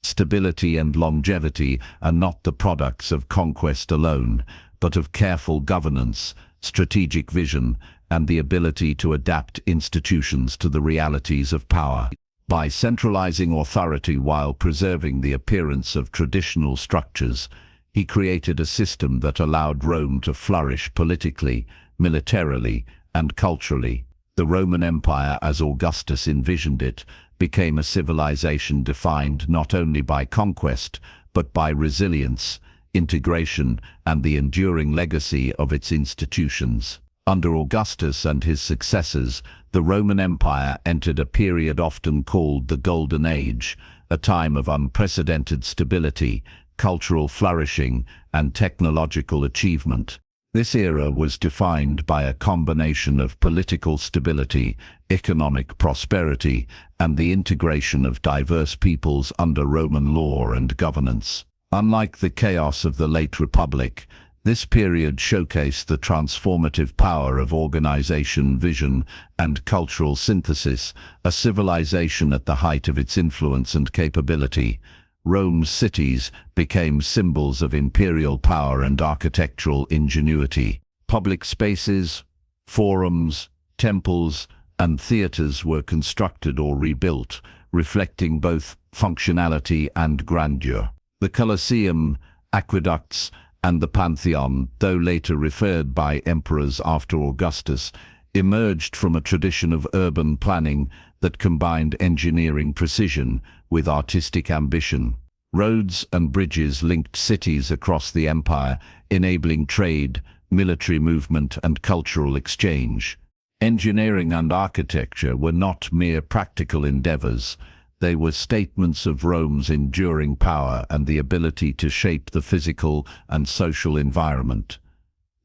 Stability and longevity are not the products of conquest alone, but of careful governance, strategic vision, and the ability to adapt institutions to the realities of power. By centralizing authority while preserving the appearance of traditional structures, he created a system that allowed Rome to flourish politically, militarily, and culturally. The Roman Empire, as Augustus envisioned it, became a civilization defined not only by conquest, but by resilience, integration, and the enduring legacy of its institutions. Under Augustus and his successors, the Roman Empire entered a period often called the Golden Age, a time of unprecedented stability, cultural flourishing, and technological achievement. This era was defined by a combination of political stability, economic prosperity, and the integration of diverse peoples under Roman law and governance. Unlike the chaos of the late Republic, this period showcased the transformative power of organization, vision, and cultural synthesis, a civilization at the height of its influence and capability. Rome's cities became symbols of imperial power and architectural ingenuity. Public spaces, forums, temples, and theaters were constructed or rebuilt, reflecting both functionality and grandeur. The Colosseum, aqueducts, and the Pantheon, though later referred by emperors after Augustus, emerged from a tradition of urban planning that combined engineering precision with artistic ambition. Roads and bridges linked cities across the empire, enabling trade, military movement, and cultural exchange. Engineering and architecture were not mere practical endeavors. They were statements of Rome's enduring power and the ability to shape the physical and social environment.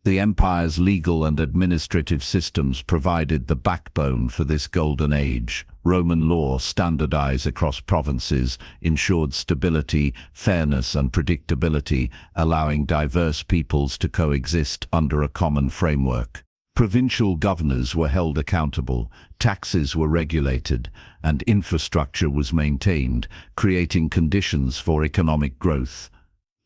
The empire's legal and administrative systems provided the backbone for this golden age. Roman law, standardized across provinces, ensured stability, fairness, and predictability, allowing diverse peoples to coexist under a common framework. Provincial governors were held accountable, taxes were regulated, and infrastructure was maintained, creating conditions for economic growth.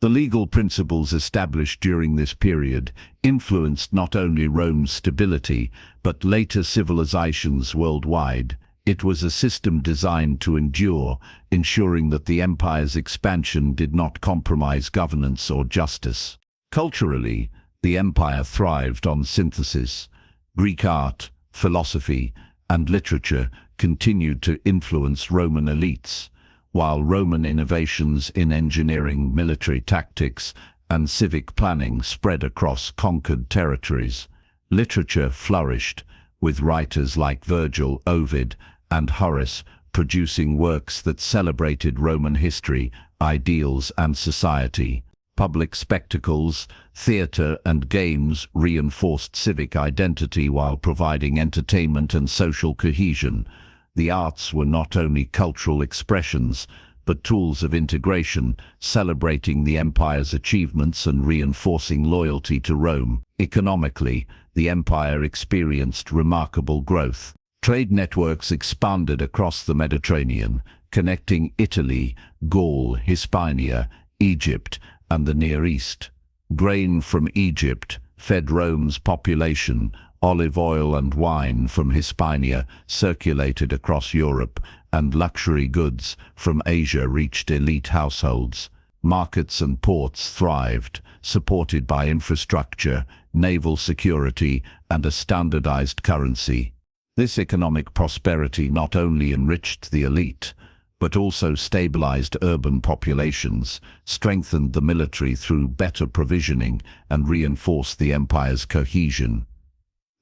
The legal principles established during this period influenced not only Rome's stability, but later civilizations worldwide. It was a system designed to endure, ensuring that the empire's expansion did not compromise governance or justice. Culturally, the empire thrived on synthesis. Greek art, philosophy, and literature continued to influence Roman elites, while Roman innovations in engineering, military tactics, and civic planning spread across conquered territories. Literature flourished, with writers like Virgil, Ovid, and Horace producing works that celebrated Roman history, ideals, and society. Public spectacles, theater, and games reinforced civic identity while providing entertainment and social cohesion. The arts were not only cultural expressions, but tools of integration, celebrating the empire's achievements and reinforcing loyalty to Rome. Economically, the empire experienced remarkable growth. Trade networks expanded across the Mediterranean, connecting Italy, Gaul, Hispania, Egypt, and the Near East. Grain from Egypt fed Rome's population. Olive oil and wine from Hispania circulated across Europe, and luxury goods from Asia reached elite households. Markets and ports thrived, supported by infrastructure, naval security, and a standardized currency. This economic prosperity not only enriched the elite, but also stabilized urban populations, strengthened the military through better provisioning, and reinforced the empire's cohesion.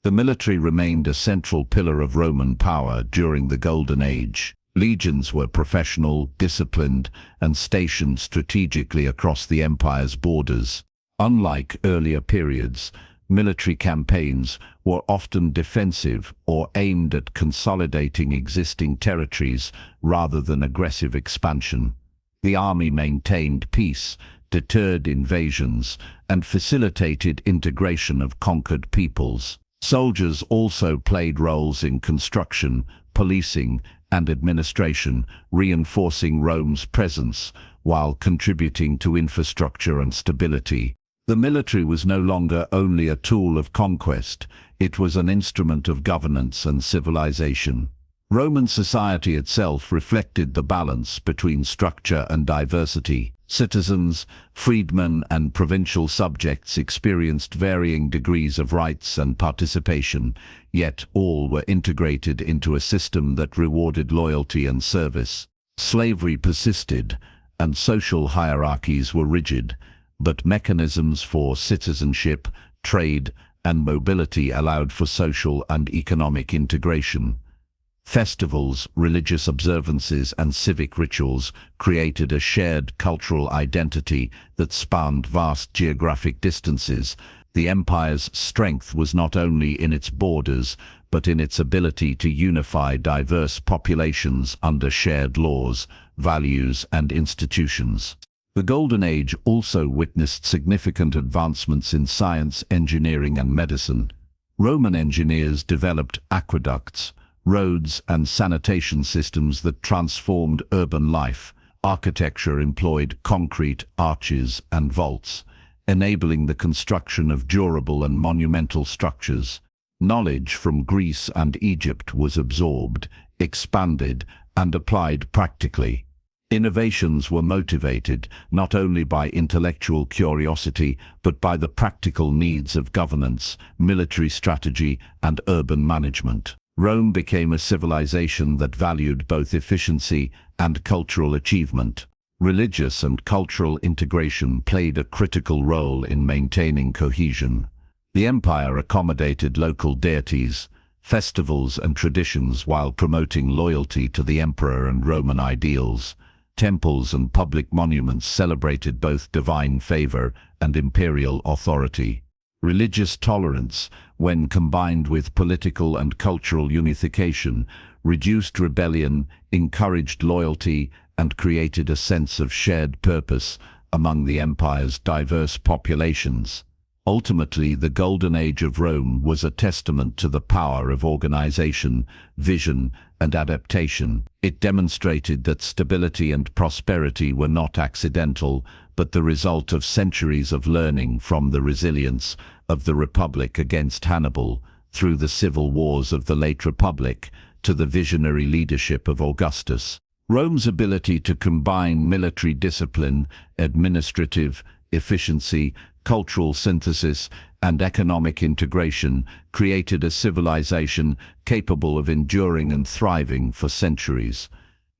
The military remained a central pillar of Roman power during the Golden Age. Legions were professional, disciplined, and stationed strategically across the empire's borders. Unlike earlier periods, military campaigns were often defensive or aimed at consolidating existing territories rather than aggressive expansion. The army maintained peace, deterred invasions, and facilitated integration of conquered peoples. Soldiers also played roles in construction, policing, and administration, reinforcing Rome's presence while contributing to infrastructure and stability. The military was no longer only a tool of conquest, it was an instrument of governance and civilization. Roman society itself reflected the balance between structure and diversity. Citizens, freedmen, and provincial subjects experienced varying degrees of rights and participation, yet all were integrated into a system that rewarded loyalty and service. Slavery persisted, and social hierarchies were rigid, but mechanisms for citizenship, trade, and mobility allowed for social and economic integration. Festivals, religious observances, and civic rituals created a shared cultural identity that spanned vast geographic distances. The empire's strength was not only in its borders, but in its ability to unify diverse populations under shared laws, values, and institutions. The Golden Age also witnessed significant advancements in science, engineering, and medicine. Roman engineers developed aqueducts, roads, and sanitation systems that transformed urban life. Architecture employed concrete, arches, and vaults, enabling the construction of durable and monumental structures. Knowledge from Greece and Egypt was absorbed, expanded, and applied practically. Innovations were motivated not only by intellectual curiosity, but by the practical needs of governance, military strategy, and urban management. Rome became a civilization that valued both efficiency and cultural achievement. Religious and cultural integration played a critical role in maintaining cohesion. The empire accommodated local deities, festivals, and traditions while promoting loyalty to the emperor and Roman ideals. Temples and public monuments celebrated both divine favor and imperial authority. Religious tolerance, when combined with political and cultural unification, reduced rebellion, encouraged loyalty, and created a sense of shared purpose among the empire's diverse populations. Ultimately, the Golden Age of Rome was a testament to the power of organization, vision, and adaptation. It demonstrated that stability and prosperity were not accidental, but the result of centuries of learning, from the resilience of the Republic against Hannibal, through the civil wars of the late Republic, to the visionary leadership of Augustus. Rome's ability to combine military discipline, administrative efficiency, cultural synthesis, and economic integration created a civilization capable of enduring and thriving for centuries.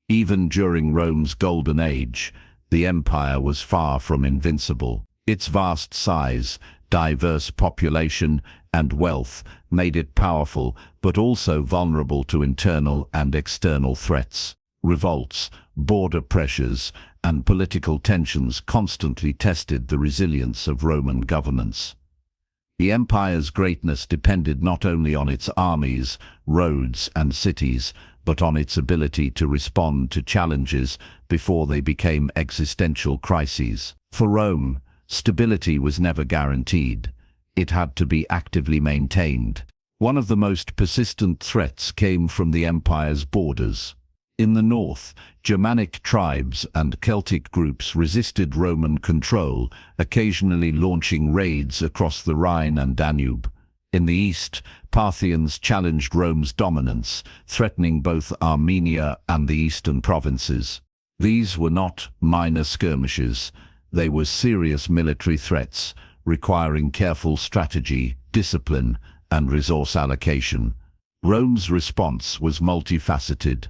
Even during Rome's Golden Age, the empire was far from invincible. Its vast size, diverse population, and wealth made it powerful, but also vulnerable to internal and external threats. Revolts, border pressures, and political tensions constantly tested the resilience of Roman governance. The empire's greatness depended not only on its armies, roads, and cities, but on its ability to respond to challenges before they became existential crises. For Rome, stability was never guaranteed. It had to be actively maintained. One of the most persistent threats came from the empire's borders. In the north, Germanic tribes and Celtic groups resisted Roman control, occasionally launching raids across the Rhine and Danube. In the east, Parthians challenged Rome's dominance, threatening both Armenia and the eastern provinces. These were not minor skirmishes. They were serious military threats, requiring careful strategy, discipline, and resource allocation. Rome's response was multifaceted.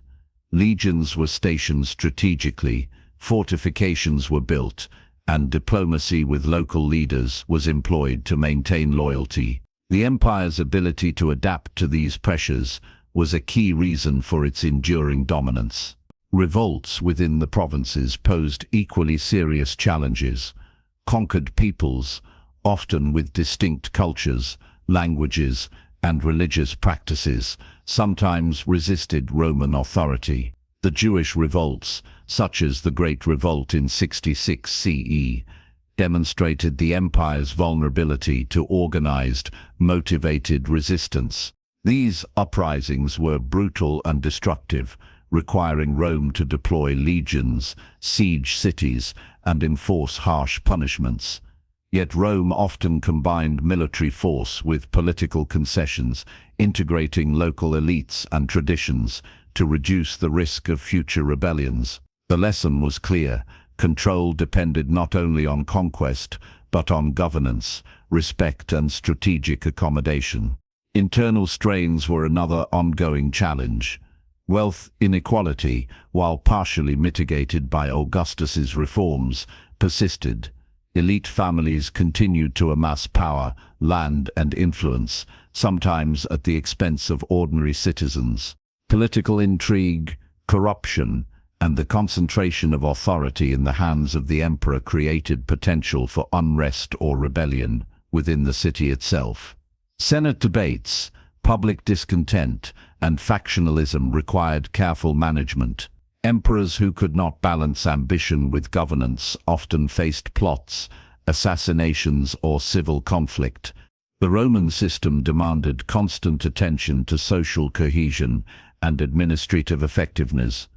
Legions were stationed strategically, fortifications were built, and diplomacy with local leaders was employed to maintain loyalty. The empire's ability to adapt to these pressures was a key reason for its enduring dominance. Revolts within the provinces posed equally serious challenges. Conquered peoples, often with distinct cultures, languages, and religious practices, sometimes resisted Roman authority. The Jewish revolts, such as the Great Revolt in 66 CE, demonstrated the empire's vulnerability to organized, motivated resistance. These uprisings were brutal and destructive, requiring Rome to deploy legions, siege cities, and enforce harsh punishments. Yet Rome often combined military force with political concessions, integrating local elites and traditions to reduce the risk of future rebellions. The lesson was clear. Control depended not only on conquest, but on governance, respect, and strategic accommodation. Internal strains were another ongoing challenge. Wealth inequality, while partially mitigated by Augustus's reforms, persisted. Elite families continued to amass power, land, and influence, sometimes at the expense of ordinary citizens. Political intrigue, corruption, and the concentration of authority in the hands of the emperor created potential for unrest or rebellion within the city itself. Senate debates, public discontent, and factionalism required careful management. Emperors who could not balance ambition with governance often faced plots, assassinations, or civil conflict. The Roman system demanded constant attention to social cohesion and administrative effectiveness.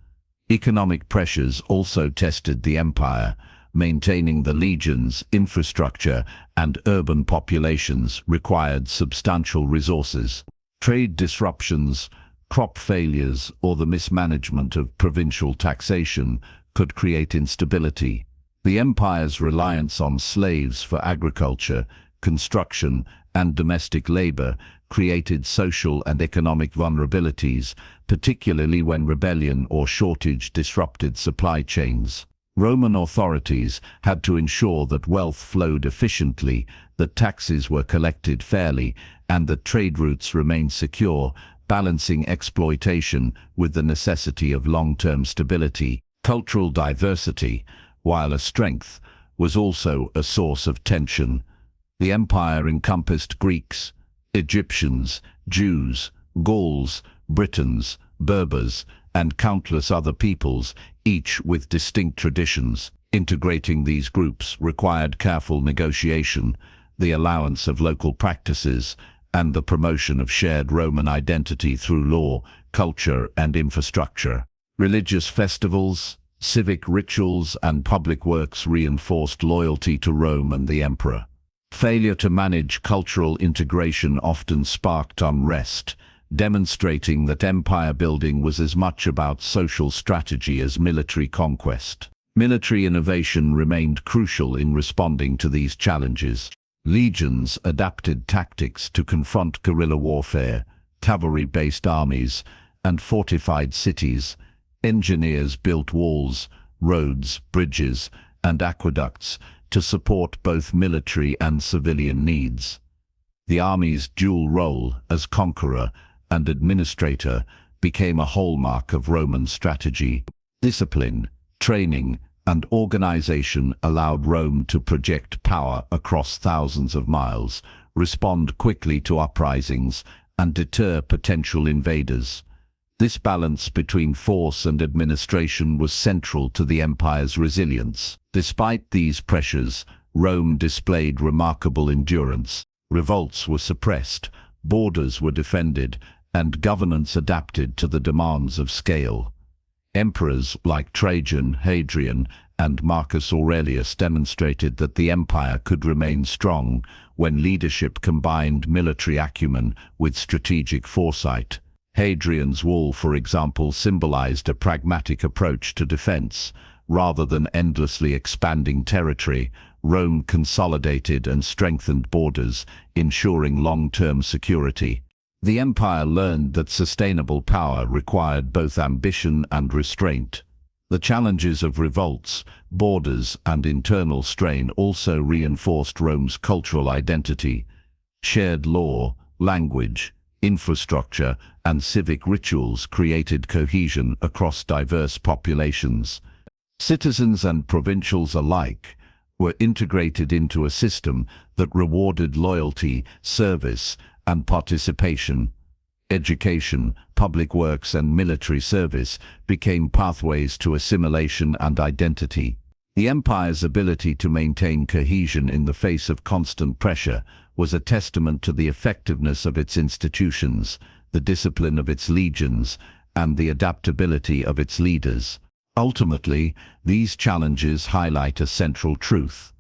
Economic pressures also tested the empire. Maintaining the legions, infrastructure, and urban populations required substantial resources. Trade disruptions, crop failures, or the mismanagement of provincial taxation could create instability. The empire's reliance on slaves for agriculture, construction, and domestic labor created social and economic vulnerabilities, particularly when rebellion or shortage disrupted supply chains. Roman authorities had to ensure that wealth flowed efficiently, that taxes were collected fairly, and that trade routes remained secure, balancing exploitation with the necessity of long-term stability. Cultural diversity, while a strength, was also a source of tension. The empire encompassed Greeks, Egyptians, Jews, Gauls, Britons, Berbers, and countless other peoples, each with distinct traditions. Integrating these groups required careful negotiation, the allowance of local practices, and the promotion of shared Roman identity through law, culture, and infrastructure. Religious festivals, civic rituals, and public works reinforced loyalty to Rome and the emperor. Failure to manage cultural integration often sparked unrest, demonstrating that empire building was as much about social strategy as military conquest. Military innovation remained crucial in responding to these challenges. Legions adapted tactics to confront guerrilla warfare, cavalry-based armies, and fortified cities. Engineers built walls, roads, bridges, and aqueducts to support both military and civilian needs. The army's dual role as conqueror and administrator became a hallmark of Roman strategy. Discipline, training, and organization allowed Rome to project power across thousands of miles, respond quickly to uprisings, and deter potential invaders. This balance between force and administration was central to the empire's resilience. Despite these pressures, Rome displayed remarkable endurance. Revolts were suppressed, borders were defended, and governance adapted to the demands of scale. Emperors like Trajan, Hadrian, and Marcus Aurelius demonstrated that the empire could remain strong when leadership combined military acumen with strategic foresight. Hadrian's wall, for example, symbolized a pragmatic approach to defense. Rather than endlessly expanding territory, Rome consolidated and strengthened borders, ensuring long-term security. The empire learned that sustainable power required both ambition and restraint. The challenges of revolts, borders, and internal strain also reinforced Rome's cultural identity. Shared law, language, infrastructure, and civic rituals created cohesion across diverse populations. Citizens and provincials alike were integrated into a system that rewarded loyalty, service, and participation. Education, public works, and military service became pathways to assimilation and identity. The empire's ability to maintain cohesion in the face of constant pressure was a testament to the effectiveness of its institutions, the discipline of its legions, and the adaptability of its leaders. Ultimately, these challenges highlight a central truth.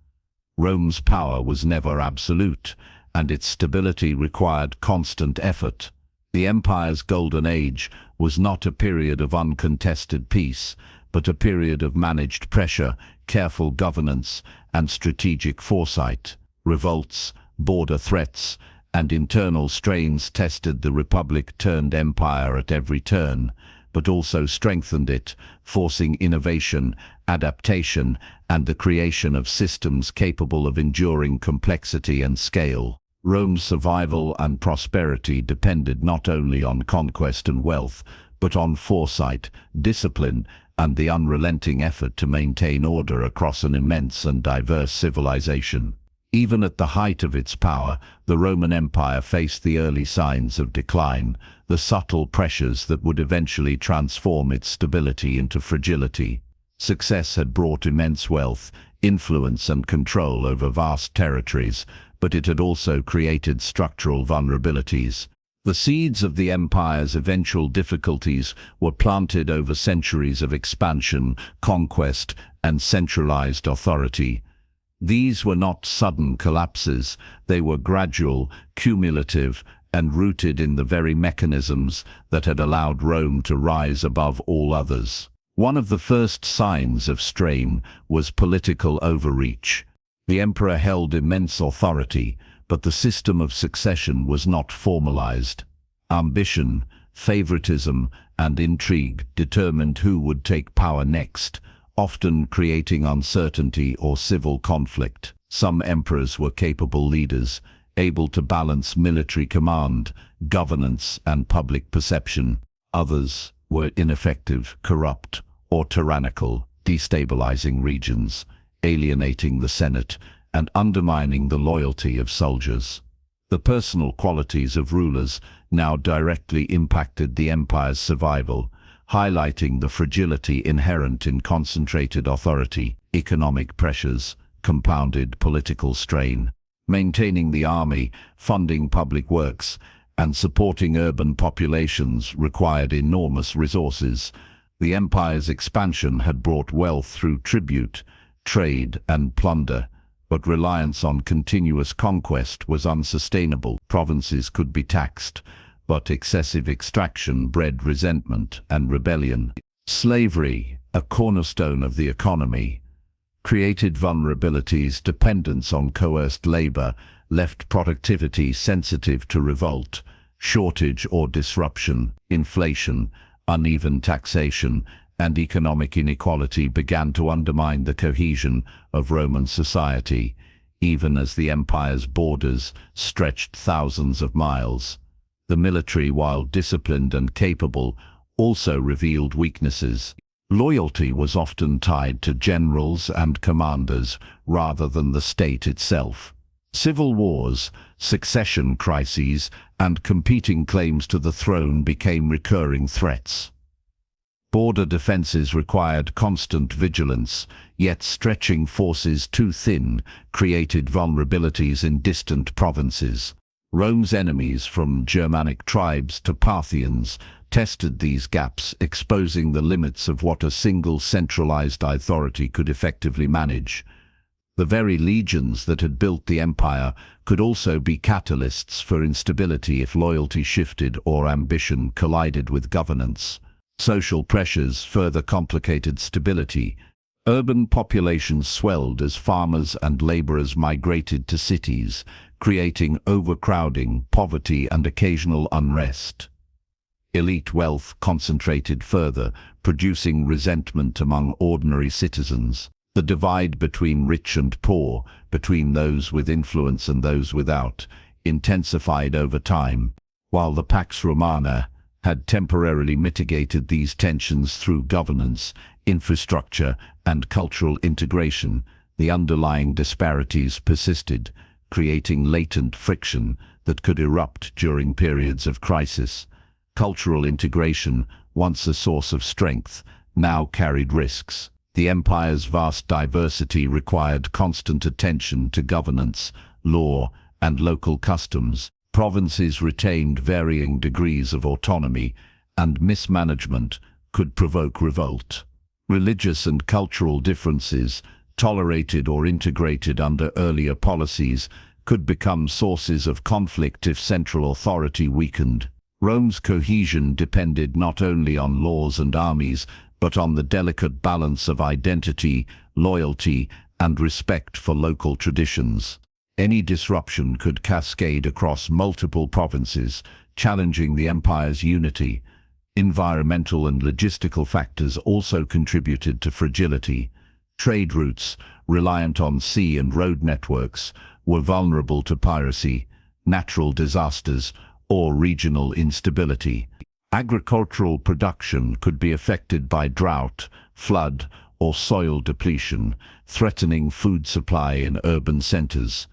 Rome's power was never absolute, and its stability required constant effort. The empire's golden age was not a period of uncontested peace, but a period of managed pressure, careful governance, and strategic foresight. Revolts, border threats, and internal strains tested the republic-turned-empire at every turn, but also strengthened it, forcing innovation, adaptation, and the creation of systems capable of enduring complexity and scale. Rome's survival and prosperity depended not only on conquest and wealth, but on foresight, discipline, and the unrelenting effort to maintain order across an immense and diverse civilization. Even at the height of its power, the Roman Empire faced the early signs of decline, the subtle pressures that would eventually transform its stability into fragility. Success had brought immense wealth, influence, and control over vast territories, but it had also created structural vulnerabilities. The seeds of the empire's eventual difficulties were planted over centuries of expansion, conquest, and centralized authority. These were not sudden collapses, they were gradual, cumulative, and rooted in the very mechanisms that had allowed Rome to rise above all others. One of the first signs of strain was political overreach. The emperor held immense authority, but the system of succession was not formalized. Ambition, favoritism, and intrigue determined who would take power next, often creating uncertainty or civil conflict. Some emperors were capable leaders, able to balance military command, governance, and public perception. Others were ineffective, corrupt, or tyrannical, destabilizing regions, alienating the Senate, and undermining the loyalty of soldiers. The personal qualities of rulers now directly impacted the empire's survival, highlighting the fragility inherent in concentrated authority. Economic pressures compounded political strain. Maintaining the army, funding public works, and supporting urban populations required enormous resources. The empire's expansion had brought wealth through tribute, trade, and plunder, but reliance on continuous conquest was unsustainable. Provinces could be taxed, but excessive extraction bred resentment and rebellion. Slavery, a cornerstone of the economy, created vulnerabilities. Dependence on coerced labor left productivity sensitive to revolt, shortage or disruption. Inflation, uneven taxation, and economic inequality began to undermine the cohesion of Roman society, even as the empire's borders stretched thousands of miles. The military, while disciplined and capable, also revealed weaknesses. Loyalty was often tied to generals and commanders rather than the state itself. Civil wars, succession crises, and competing claims to the throne became recurring threats. Border defenses required constant vigilance, yet stretching forces too thin created vulnerabilities in distant provinces. Rome's enemies, from Germanic tribes to Parthians, tested these gaps, exposing the limits of what a single centralized authority could effectively manage. The very legions that had built the empire could also be catalysts for instability if loyalty shifted or ambition collided with governance. Social pressures further complicated stability. Urban populations swelled as farmers and laborers migrated to cities, creating overcrowding, poverty, and occasional unrest. Elite wealth concentrated further, producing resentment among ordinary citizens. The divide between rich and poor, between those with influence and those without, intensified over time. While the Pax Romana had temporarily mitigated these tensions through governance, infrastructure, and cultural integration, the underlying disparities persisted, creating latent friction that could erupt during periods of crisis. Cultural integration, once a source of strength, now carried risks. The empire's vast diversity required constant attention to governance, law, and local customs. Provinces retained varying degrees of autonomy, and mismanagement could provoke revolt. Religious and cultural differences, tolerated or integrated under earlier policies, could become sources of conflict if central authority weakened. Rome's cohesion depended not only on laws and armies, but on the delicate balance of identity, loyalty, and respect for local traditions. Any disruption could cascade across multiple provinces, challenging the empire's unity. Environmental and logistical factors also contributed to fragility. Trade routes, reliant on sea and road networks, were vulnerable to piracy, natural disasters, or regional instability. Agricultural production could be affected by drought, flood, or soil depletion, threatening food supply in urban centers.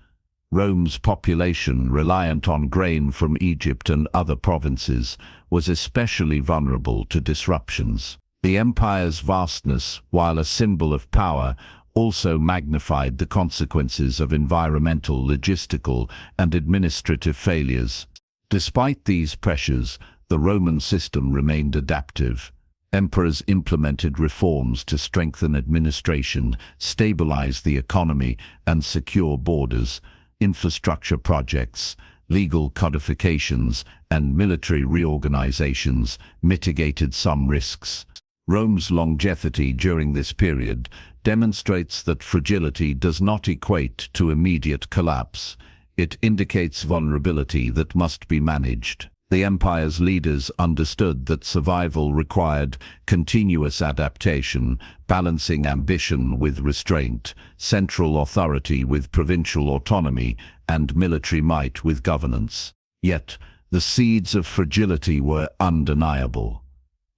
Rome's population, reliant on grain from Egypt and other provinces, was especially vulnerable to disruptions. The empire's vastness, while a symbol of power, also magnified the consequences of environmental, logistical, and administrative failures. Despite these pressures, the Roman system remained adaptive. Emperors implemented reforms to strengthen administration, stabilize the economy, and secure borders. Infrastructure projects, legal codifications, and military reorganizations mitigated some risks. Rome's longevity during this period demonstrates that fragility does not equate to immediate collapse. It indicates vulnerability that must be managed. The empire's leaders understood that survival required continuous adaptation, balancing ambition with restraint, central authority with provincial autonomy, and military might with governance. Yet, the seeds of fragility were undeniable.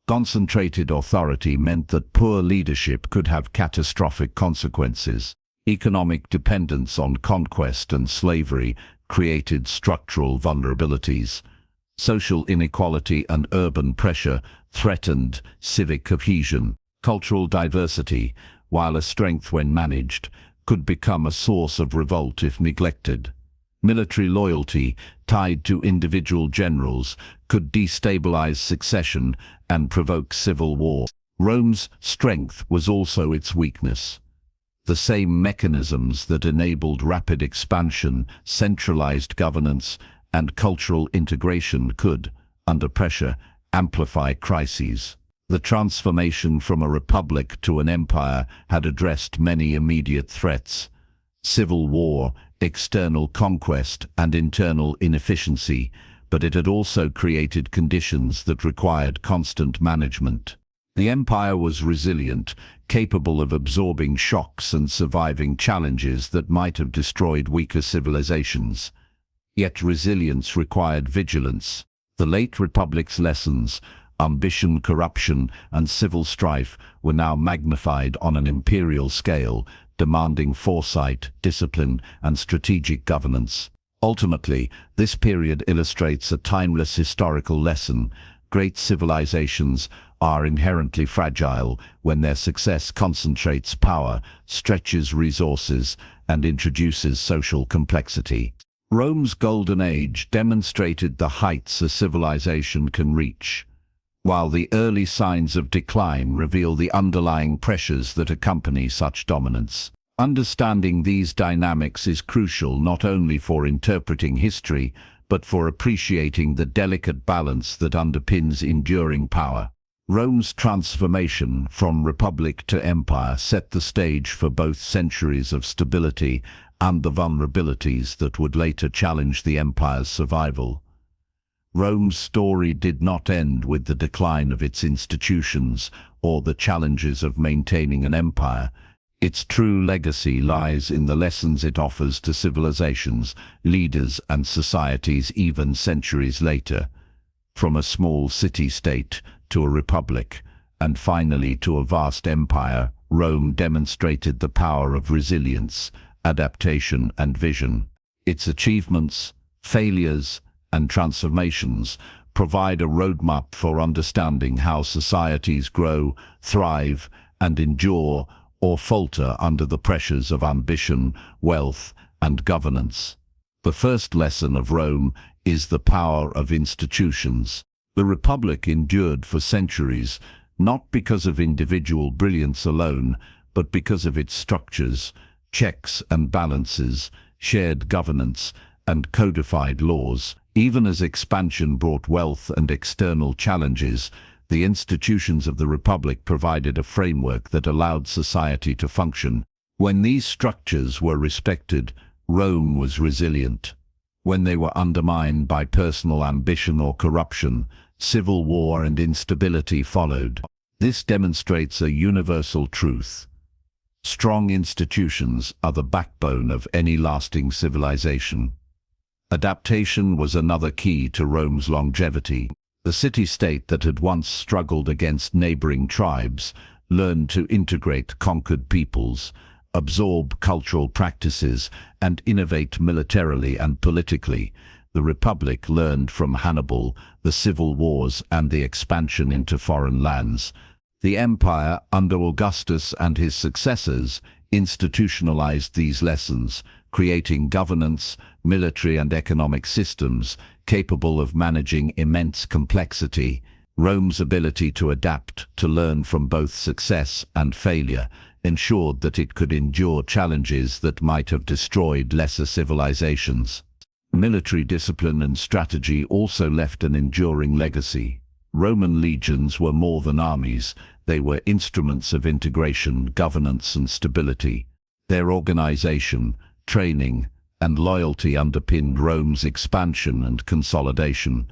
Concentrated authority meant that poor leadership could have catastrophic consequences. Economic dependence on conquest and slavery created structural vulnerabilities. Social inequality and urban pressure threatened civic cohesion. Cultural diversity, while a strength when managed, could become a source of revolt if neglected. Military loyalty, tied to individual generals, could destabilize succession and provoke civil war. Rome's strength was also its weakness. The same mechanisms that enabled rapid expansion, centralized governance, and cultural integration could, under pressure, amplify crises. The transformation from a republic to an empire had addressed many immediate threats: civil war, external conquest, and internal inefficiency, but it had also created conditions that required constant management. The empire was resilient, capable of absorbing shocks and surviving challenges that might have destroyed weaker civilizations. Yet resilience required vigilance. The late Republic's lessons, Ambition, corruption, and civil strife were now magnified on an imperial scale, demanding foresight, discipline, and strategic governance. Ultimately, this period illustrates a timeless historical lesson. Great civilizations are inherently fragile when their success concentrates power, stretches resources, and introduces social complexity. Rome's golden age demonstrated the heights a civilization can reach, while the early signs of decline reveal the underlying pressures that accompany such dominance. Understanding these dynamics is crucial not only for interpreting history, but for appreciating the delicate balance that underpins enduring power. Rome's transformation from republic to empire set the stage for both centuries of stability and the vulnerabilities that would later challenge the empire's survival. Rome's story did not end with the decline of its institutions or the challenges of maintaining an empire. Its true legacy lies in the lessons it offers to civilizations, leaders, and societies even centuries later. From a small city-state to a republic, and finally to a vast empire, Rome demonstrated the power of resilience, adaptation, and vision. Its achievements, failures, and transformations provide a roadmap for understanding how societies grow, thrive, and endure or falter under the pressures of ambition, wealth, and governance. The first lesson of Rome is the power of institutions. The Republic endured for centuries, not because of individual brilliance alone, but because of its structures, checks and balances, shared governance, and codified laws. Even as expansion brought wealth and external challenges, the institutions of the Republic provided a framework that allowed society to function. When these structures were respected, Rome was resilient. When they were undermined by personal ambition or corruption, civil war and instability followed. This demonstrates a universal truth. Strong institutions are the backbone of any lasting civilization. Adaptation was another key to Rome's longevity. The city-state that had once struggled against neighboring tribes learned to integrate conquered peoples, absorb cultural practices, and innovate militarily and politically. The Republic learned from Hannibal, the civil wars, and the expansion into foreign lands. The empire, under Augustus and his successors, institutionalized these lessons, creating governance, military and economic systems capable of managing immense complexity. Rome's ability to adapt, to learn from both success and failure, ensured that it could endure challenges that might have destroyed lesser civilizations. Military discipline and strategy also left an enduring legacy. Roman legions were more than armies. They were instruments of integration, governance, and stability. Their organization, training, and loyalty underpinned Rome's expansion and consolidation.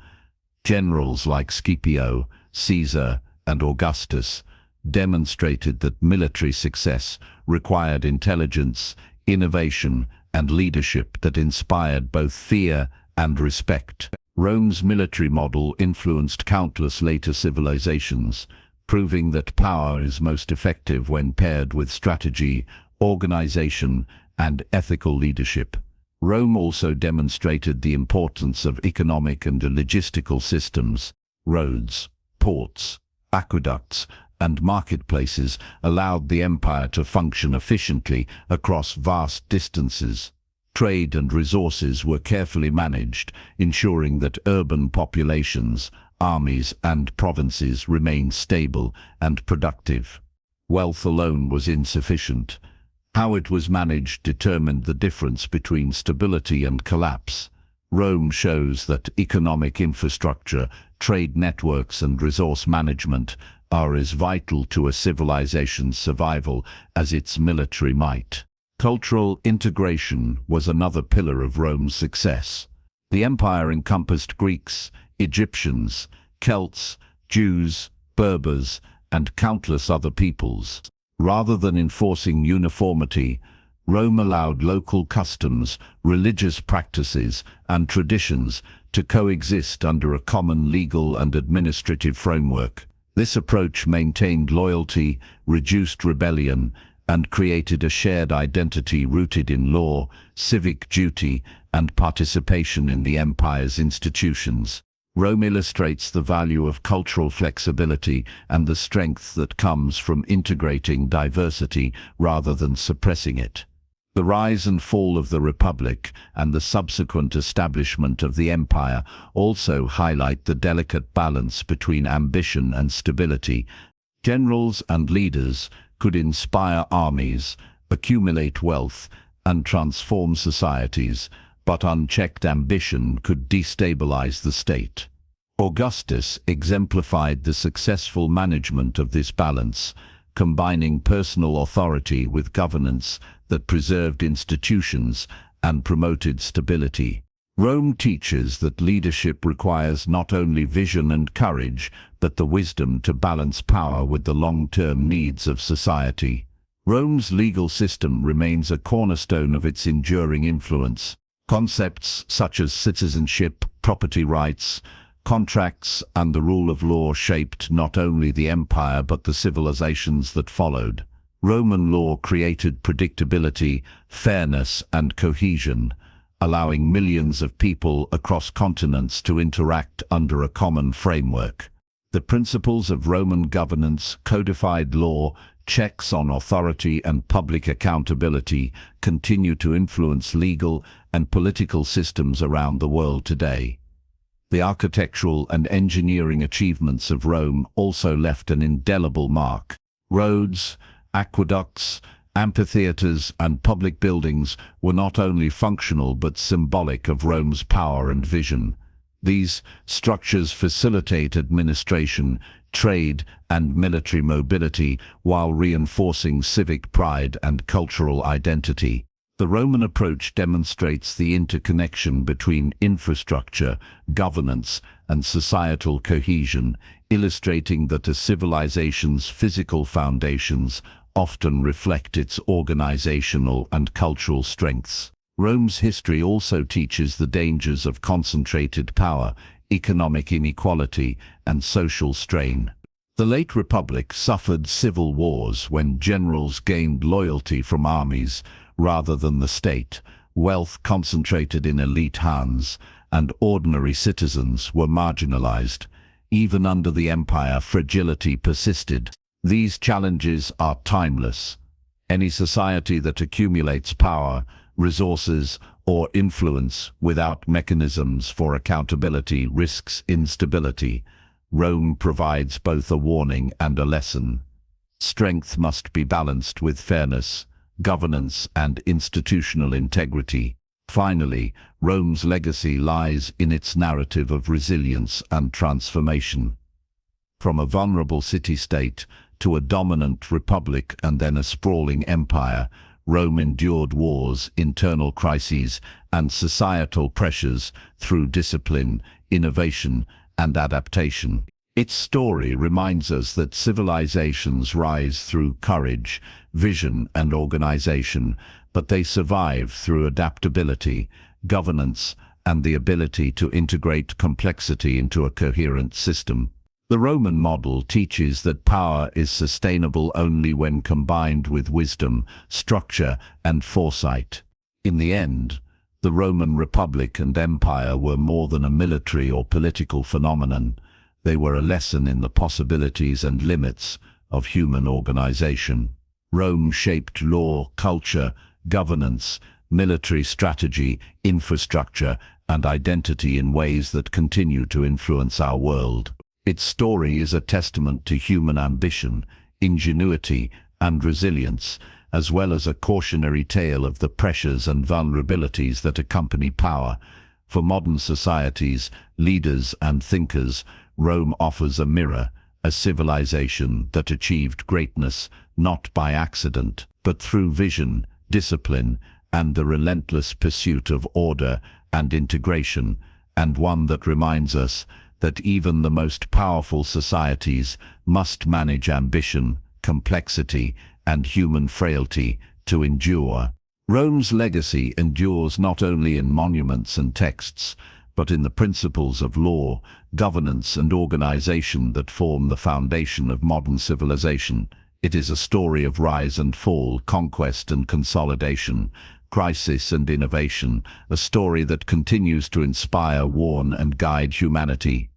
Generals like Scipio, Caesar, and Augustus demonstrated that military success required intelligence, innovation, and leadership that inspired both fear and respect. Rome's military model influenced countless later civilizations, proving that power is most effective when paired with strategy, organization, and ethical leadership. Rome also demonstrated the importance of economic and logistical systems. Roads, ports, aqueducts, and marketplaces allowed the empire to function efficiently across vast distances. Trade and resources were carefully managed, ensuring that urban populations, armies, and provinces remained stable and productive. Wealth alone was insufficient. How it was managed determined the difference between stability and collapse. Rome shows that economic infrastructure, trade networks, and resource management are as vital to a civilization's survival as its military might. Cultural integration was another pillar of Rome's success. The empire encompassed Greeks, Egyptians, Celts, Jews, Berbers, and countless other peoples. Rather than enforcing uniformity, Rome allowed local customs, religious practices, and traditions to coexist under a common legal and administrative framework. This approach maintained loyalty, reduced rebellion, and created a shared identity rooted in law, civic duty, and participation in the empire's institutions. Rome illustrates the value of cultural flexibility and the strength that comes from integrating diversity rather than suppressing it. The rise and fall of the Republic and the subsequent establishment of the empire also highlight the delicate balance between ambition and stability. Generals and leaders could inspire armies, accumulate wealth, and transform societies, but unchecked ambition could destabilize the state. Augustus exemplified the successful management of this balance, combining personal authority with governance that preserved institutions and promoted stability. Rome teaches that leadership requires not only vision and courage, but the wisdom to balance power with the long-term needs of society. Rome's legal system remains a cornerstone of its enduring influence. Concepts such as citizenship, property rights, contracts, and the rule of law shaped not only the empire but the civilizations that followed. Roman law created predictability, fairness, and cohesion, allowing millions of people across continents to interact under a common framework. The principles of Roman governance, codified law, checks on authority, and public accountability continue to influence legal and political systems around the world today. The architectural and engineering achievements of Rome also left an indelible mark. Roads, aqueducts, amphitheaters, and public buildings were not only functional but symbolic of Rome's power and vision. These structures facilitate administration, trade, and military mobility while reinforcing civic pride and cultural identity. The Roman approach demonstrates the interconnection between infrastructure, governance, and societal cohesion, illustrating that a civilization's physical foundations often reflect its organizational and cultural strengths. Rome's history also teaches the dangers of concentrated power, economic inequality, and social strain. The late Republic suffered civil wars when generals gained loyalty from armies rather than the state. Wealth concentrated in elite hands, and ordinary citizens were marginalized. Even under the empire, fragility persisted. These challenges are timeless. Any society that accumulates power, resources, or influence without mechanisms for accountability risks instability. Rome provides both a warning and a lesson. Strength must be balanced with fairness, governance, and institutional integrity. Finally, Rome's legacy lies in its narrative of resilience and transformation. From a vulnerable city-state to a dominant republic and then a sprawling empire, Rome endured wars, internal crises, and societal pressures through discipline, innovation, and adaptation. Its story reminds us that civilizations rise through courage, vision, and organization, but they survive through adaptability, governance, and the ability to integrate complexity into a coherent system. The Roman model teaches that power is sustainable only when combined with wisdom, structure, and foresight. In the end, the Roman Republic and Empire were more than a military or political phenomenon. They were a lesson in the possibilities and limits of human organization. Rome shaped law, culture, governance, military strategy, infrastructure, and identity in ways that continue to influence our world. Its story is a testament to human ambition, ingenuity, and resilience, as well as a cautionary tale of the pressures and vulnerabilities that accompany power. For modern societies, leaders, and thinkers, Rome offers a mirror, a civilization that achieved greatness not by accident, but through vision, discipline, and the relentless pursuit of order and integration, and one that reminds us that even the most powerful societies must manage ambition, complexity, and human frailty to endure. Rome's legacy endures not only in monuments and texts, but in the principles of law, governance and organization that form the foundation of modern civilization. It is a story of rise and fall, conquest and consolidation, crisis and innovation, a story that continues to inspire, warn and guide humanity.